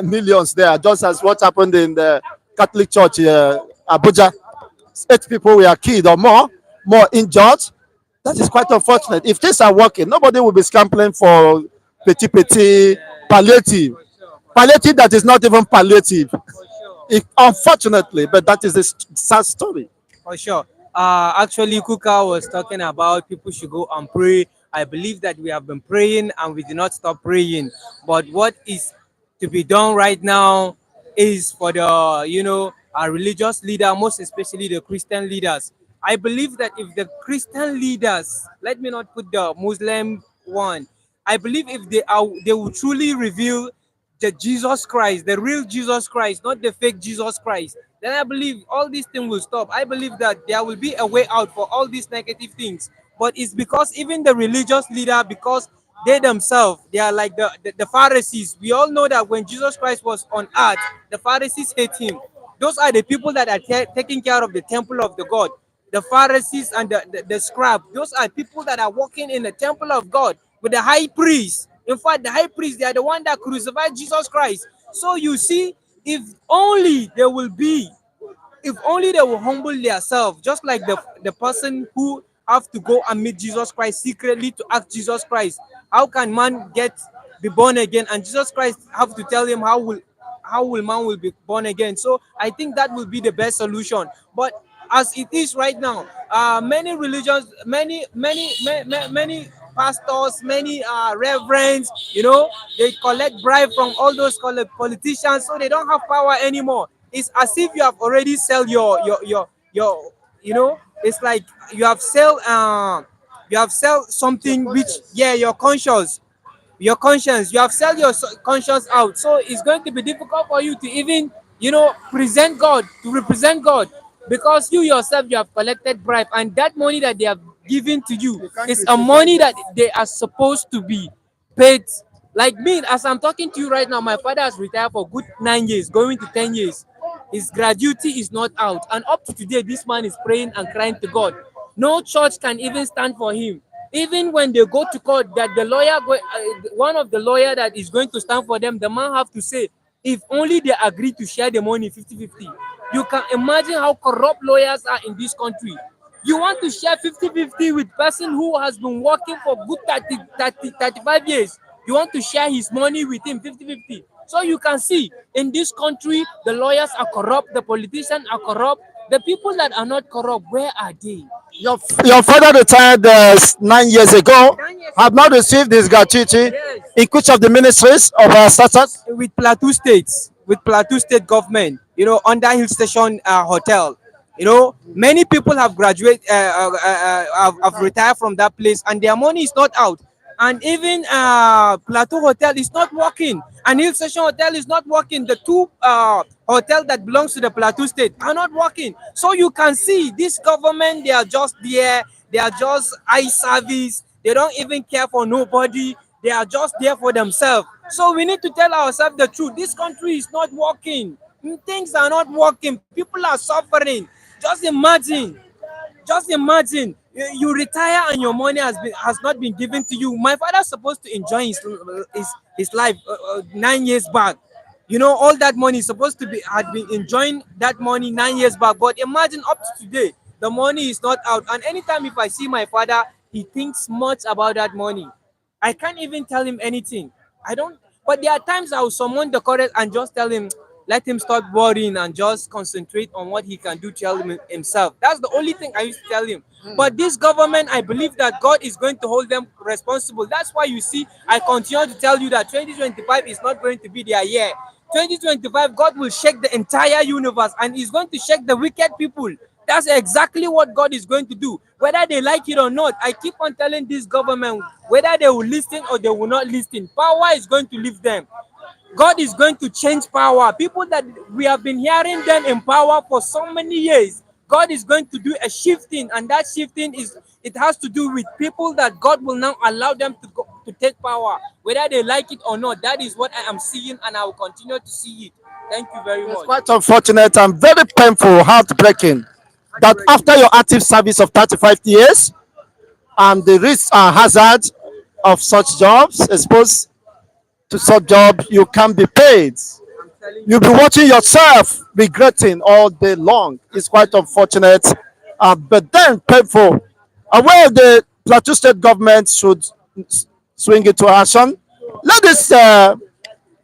millions there, just as what happened in the Catholic Church, Abuja. 8 people were killed or more injured. That is quite unfortunate. If things are working, nobody will be scampering for petit palliative. Palliative that is not even palliative. Unfortunately, but that is the sad story. For sure. Actually, Kukah was talking about people should go and pray. I believe that we have been praying and we did not stop praying. But what is to be done right now is for the, our religious leader, most especially the Christian leaders. I believe that if the Christian leaders, let me not put the Muslim one, I believe if they will truly reveal the Jesus Christ, the real Jesus Christ, not the fake Jesus Christ, then I believe all these things will stop. I believe that there will be a way out for all these negative things. But it's because even the religious leader, because they themselves, they are like the Pharisees. We all know that when Jesus Christ was on earth, the Pharisees hate him. Those are the people that are taking care of the temple of the God. The Pharisees and the scribe, those are people that are working in the temple of God with the high priest. In fact, the high priest, they are the one that crucified Jesus Christ. So you see, if only there will be, if only they will humble themselves, just like the person who have to go and meet Jesus Christ secretly to ask Jesus Christ, how can man be born again? And Jesus Christ have to tell him how will man will be born again. So I think that will be the best solution. But as it is right now, many religions, many pastors, many reverends, they collect bribe from all those politicians, so they don't have power anymore. It's as if you have already sell your it's like you have sell something which, yeah, your conscience, you have sell your conscience out, so it's going to be difficult for you to even present God, to represent God, because you yourself, you have collected bribe, and that money that they have given to you is a money that they are supposed to be paid. Like me, as I'm talking to you right now, my father has retired for good 9 years, going to 10 years. His gratuity is not out, and up to today this man is praying and crying to God. No church can even stand for him. Even when they go to court, that the one of the lawyer that is going to stand for them, the man have to say, if only they agree to share the money 50-50. You can imagine how corrupt lawyers are in this country. You want to share 50-50 with person who has been working for good 35 years. You want to share his money with him 50-50. So you can see in this country, the lawyers are corrupt, the politicians are corrupt. The people that are not corrupt, where are they? Your father retired 9 years ago, 9 years have ago. not received his gratuity Yes. in which of the ministries of our status. With Plateau State government, under Hill Station Hotel. Many people have graduated, have retired from that place, and their money is not out. And even Plateau Hotel is not working, and Hill Station Hotel is not working. The two hotel that belongs to the Plateau State are not working. So you can see this government, they are just there. They are just eye service. They don't even care for nobody. They are just there for themselves. So we need to tell ourselves the truth. This country is not working. Things are not working. People are suffering. Just imagine. Just imagine. You retire and your money has not been given to you. My father's supposed to enjoy his life 9 years back. All that money is supposed to be had been enjoying that money 9 years back. But imagine up to today, the money is not out. And anytime if I see my father, he thinks much about that money. I can't even tell him anything. I don't. But there are times I will summon the courage and just tell him, let him stop worrying and just concentrate on what he can do to help himself. That's the only thing I used to tell him. But this government, I believe that God is going to hold them responsible. That's why you see, I continue to tell you that 2025 is not going to be their year. 2025, God will shake the entire universe, and He's going to shake the wicked people. That's exactly what God is going to do, whether they like it or not. I keep on telling this government, whether they will listen or they will not listen, power is going to leave them. God is going to change power. People that we have been hearing them in power for so many years, God is going to do a shifting, and that shifting it has to do with people that God will now allow them to take power, whether they like it or not. That is what I am seeing, and I will continue to see it. Thank you very It's much. quite unfortunate and very painful, heartbreaking that after your active service of 35 years and the risk and hazard of such jobs, exposed to such job, you can't be paid. I'm telling you. You'll be watching yourself regretting all day long. It's quite unfortunate, but then painful. Where the Plateau State government should swing into action. Let this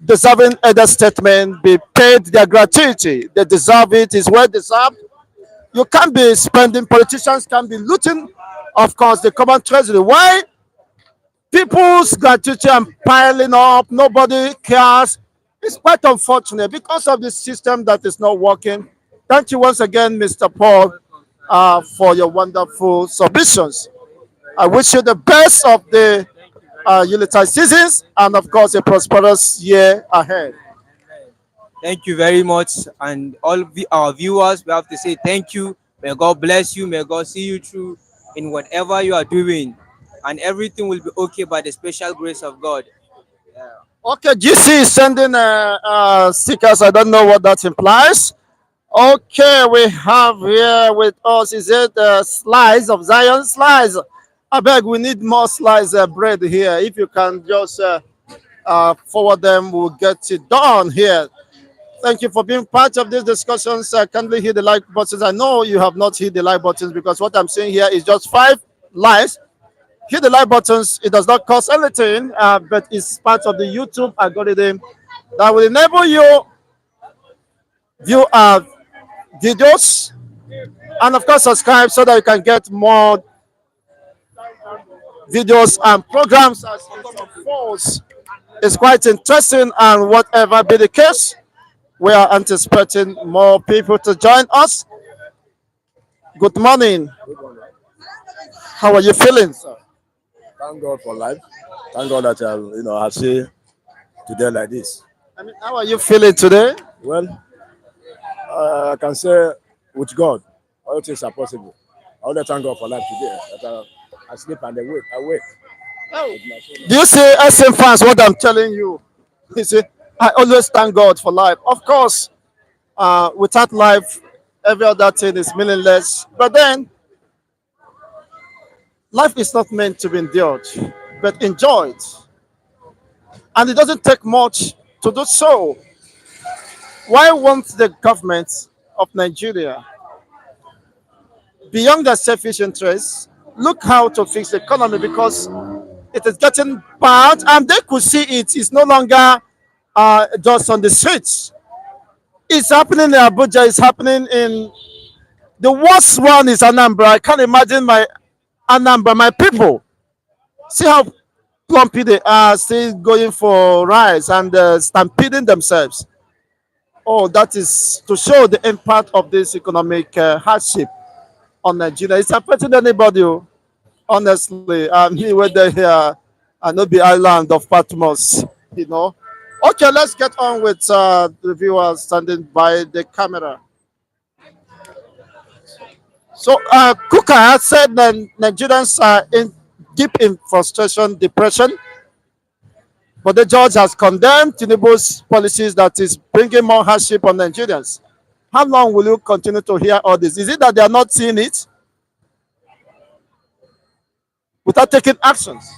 deserving other statement be paid their gratuity. They deserve it, is well deserved. You can't be spending, politicians can be looting, of course, the common treasury. Why people's gratuity are piling up, nobody cares. It's quite unfortunate because of the system that is not working. Thank you once again, Mr. Paul, for your wonderful submissions. I wish you the best of the Unitary seasons and, of course, a prosperous year ahead. Thank you very much. And all our viewers, we have to say thank you. May God bless you. May God see you through in whatever you are doing. And everything will be okay by the special grace of God. Okay, GC is sending stickers. I don't know what that implies. Okay, we have here with us, is it slice of Zion slice? I beg, we need more slice bread here. If you can just forward them, we'll get it done here. Thank you for being part of these discussions. Kindly hit the like buttons. I know you have not hit the like buttons because what I'm saying here is just 5 likes. Hit the like buttons. It does not cost anything, but it's part of the YouTube algorithm that will enable you view our videos and, of course, subscribe so that you can get more videos and programs as it unfolds. It's quite interesting, and whatever be the case, we are anticipating more people to join us. Good morning. How are you feeling, sir? Thank God for life. Thank God that I see today like this. I mean, how are you feeling today? Well, I can say with God, all things are possible. I want to thank God for life today. That I sleep and I wake. Do you see, SM fans, what I'm telling you? You see, I always thank God for life. Of course, without life, every other thing is meaningless. But then, life is not meant to be endured, but enjoyed. And it doesn't take much to do so. Why won't the government of Nigeria, beyond their selfish interests, look how to fix the economy, because it is getting bad and they could see it. It's no longer just on the streets. It's happening in Abuja, it's happening in the worst one is Anambra. I can't imagine my Anambra, my people. See how plumpy they are, still going for rice and stampeding themselves. Oh, that is to show the impact of this economic hardship on Nigeria. It's affecting anybody, oh, honestly. Me, whether here, I know the island of Patmos, you know. Okay, let's get on with the viewers standing by the camera. So, Kukah has said that Nigerians are deep in frustration, depression, but the judge has condemned TINUBU's policies that is bringing more hardship on Nigerians. How long will you continue to hear all this? Is it that they are not seeing it without taking actions?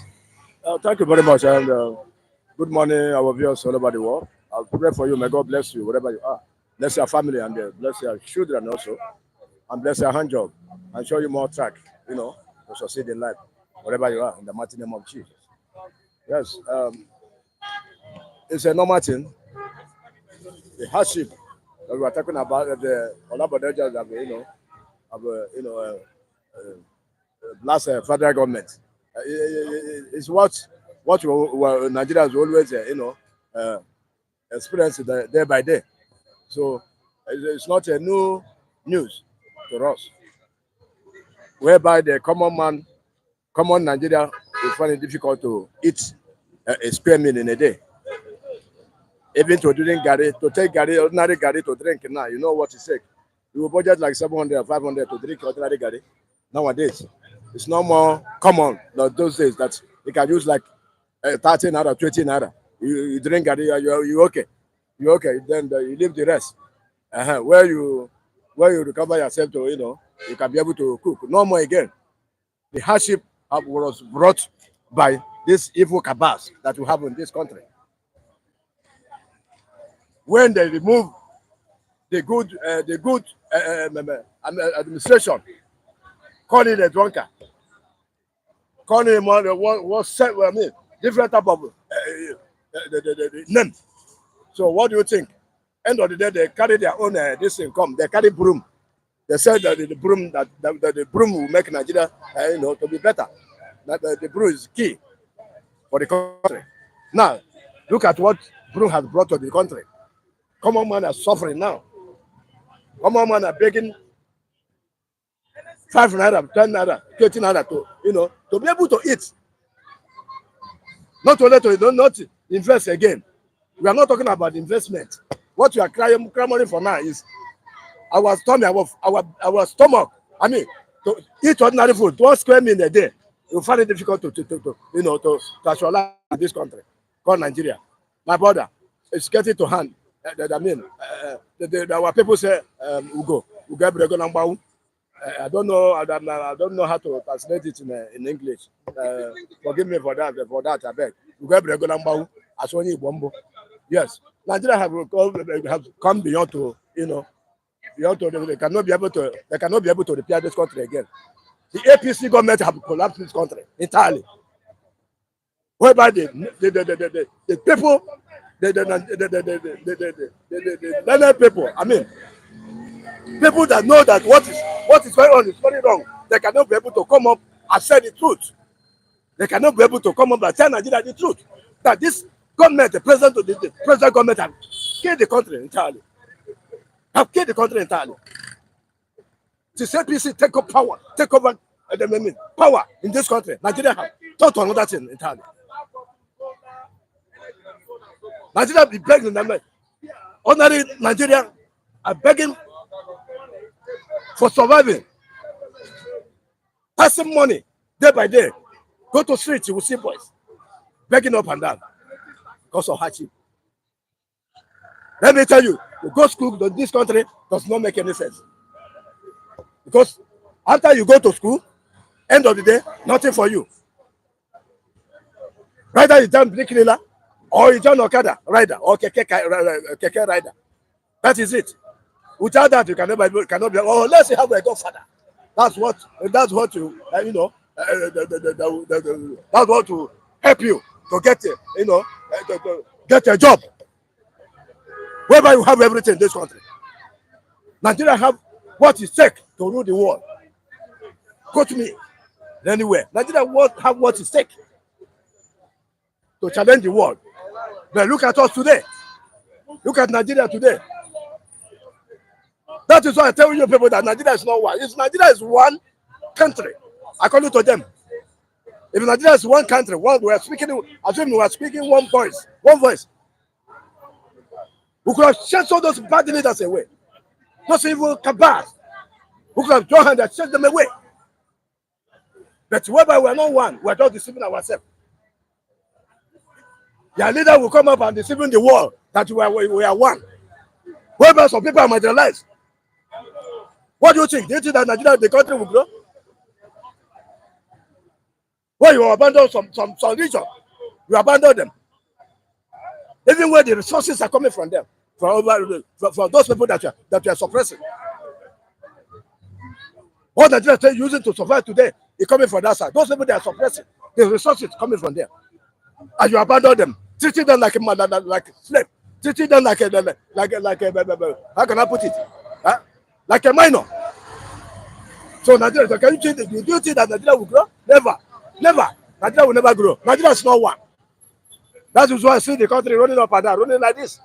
Thank you very much, and good morning, our viewers all over the world. I'll pray for you. May God bless you wherever you are. Bless your family and bless your children also, and bless your hand job, and show you more track, to succeed in life wherever you are. In the mighty name of Jesus. Yes, it's a normal thing. The hardship that we are talking about, the Olabodejas last federal government. It's what Nigerians always experience day by day. So it's not a new news to us, whereby the common Nigeria will find it difficult to eat a square meal in a day. Even to drink Gary, to take Gary, ordinary Gary to drink now, you know what it's like. You will budget like 700 or 500 to drink ordinary Gary. Nowadays, it's no more common than those days that you can use like 30 naira, 20 naira. You drink Gary, you okay. You okay, then you leave the rest. Where you recover yourself to, you can be able to cook. No more again. The hardship was brought by this evil cabals that we have in this country. When they remove the good administration, call it a drunkard, call him different type of name. So what do you think? End of the day, they carry their own this income. They carry broom. They said that the broom that the broom will make Nigeria, to be better. That the broom is key for the country. Now, look at what broom has brought to the country. Common man are suffering now. Common man are begging 5 naira, 10 naira, 20 naira to be able to eat. Not only to not invest again. We are not talking about investment. What you are clamoring for now is our stomach, our stomach. I mean, to eat ordinary food, 1 square meal a day, you find it difficult to actualize in this country called Nigeria. My brother, it's getting to hand. I mean, our people say, Ugo, I don't know how to translate it in English. Forgive me for that, I beg. Yes, Nigeria have come beyond to, they cannot be able to repair this country again. The APC government have collapsed this country entirely. Whereby the people, the learned people, I mean, people that know that what is going on is very wrong, they cannot be able to come up and say the truth. They cannot be able to come up and tell Nigeria the truth. That this government, the president government have killed the country entirely. Have killed the country entirely. The APC take over power in this country. Nigeria have thought on another thing entirely. Nigeria be begging them. Ordinary Nigeria are begging for surviving. Passing money day by day. Go to streets, you will see boys begging up and down because of hardship. Let me tell you, to go to school in this country does not make any sense. Because after you go to school, end of the day, nothing for you. Either you turn bricklayer, or you turn Okada rider, or keke rider. That is it. Without that, you cannot be. Oh, let's see how we go further. That's what you that's what to help you to get get a job. Whereby you have everything in this country. Nigeria have what it takes to rule the world. Go to me anywhere. Nigeria have what it takes to challenge the world. But look at us today. Look at Nigeria today. That is why I tell you people that Nigeria is not one. If Nigeria is one country, according to them, if Nigeria is one country, we are speaking one voice, we could have chased all those bad leaders away. Those evil cabals, we could have joined hands and chased them away. But whereby we are not one, we are just deceiving ourselves. Their leader will come up and deceiving the world that we are one. Whereby some people are marginalized. What do you think? Do you think that Nigeria, the country, will grow? Well, you abandon some region. You abandon them. Even where the resources are coming from them, from those people that you are suppressing. What Nigeria is using to survive today is coming from that side. Those people that are suppressing, the resources coming from them. And you abandon them, treating them like slave, treating them like how can I put it? Huh? Like a minor. So Nigeria, do you think that Nigeria will grow? Never. Nigeria will never grow. Nigeria is not one. That is why I see the country running up and down, running like this.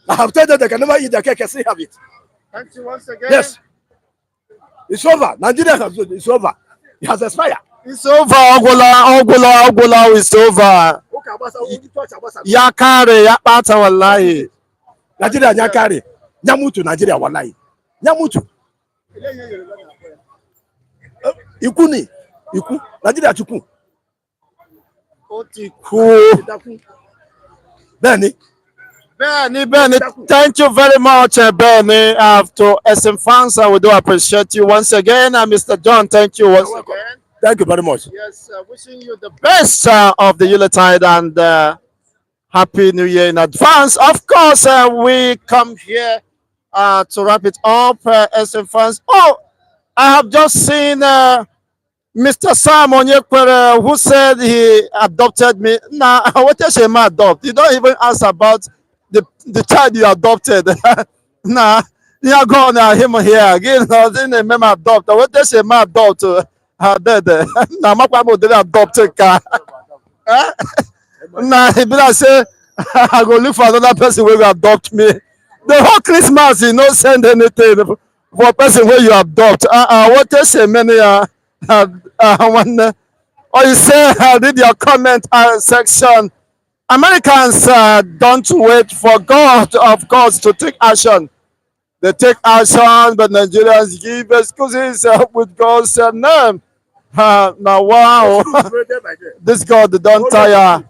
I have told them they can never eat their cake and still have it. Thank you once again. Yes. It's over. Nigeria it's over. It has expired. It's over. Ogola, it's over. Yakare, yapata wallahi. Nigeria nyakare. Nyamutu Nigeria wallahi. Nyamutu. Ikuni. Iku. Nigeria chuku. Benny. Thank you very much, Benny. To SM fans, we do appreciate you once again. Mr. John, thank you once again. Thank you very much. Yes, wishing you the best of the Yuletide and Happy New Year in advance. Of course, we come here to wrap it up, SM fans. Oh, I have just seen Mr. Sam Onyekwere, who said he adopted me. Nah, what does he adopt? You don't even ask about the child you adopted. Nah, you go on him here. Again, I didn't remember adopt. What does he adopt? Dead. Nah, my papa didn't adopt a car. Nah, he be like say, I go look for another person who will adopt me. The whole Christmas, you no send anything for a person where you adopt. What they say, many one, or you say, read your comment section. Americans don't wait for God, of course, to take action. They take action, but Nigerians give excuses with God's name. Now, wow, this God don't tire.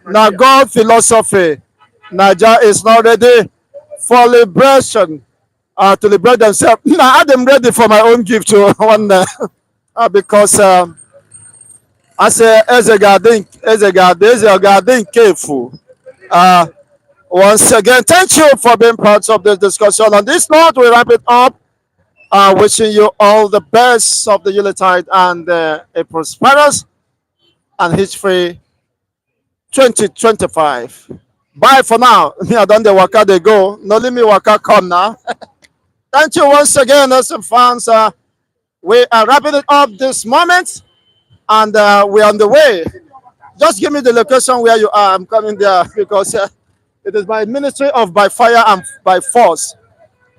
Now, God philosophy. Nigeria is not ready for liberation, to liberate themselves. Now, I'm ready for my own gift to one because I say, as a garden careful. Once again, thank you for being part of this discussion. On this note, we wrap it up. Wishing you all the best of the Yuletide and a prosperous and hitch-free 2025. Bye for now. Me, I done the waka they go. No let me waka come now. Thank you once again, some fans. We are wrapping it up this moment, and we're on the way. Just give me the location where you are. I'm coming there because it is by ministry of by fire and by force.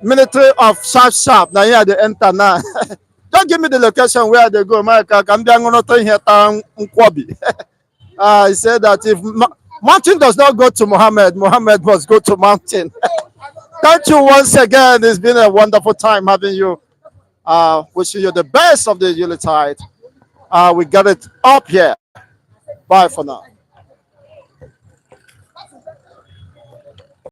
Military of sharp. Now here they enter now. Just give me the location where they go. My I'm going to here town Nkwabi. He said that if mountain does not go to Muhammad, Muhammad must go to mountain. Thank you once again. It's been a wonderful time having you. Wishing you the best of the Yuletide. We got it up here. Bye for now.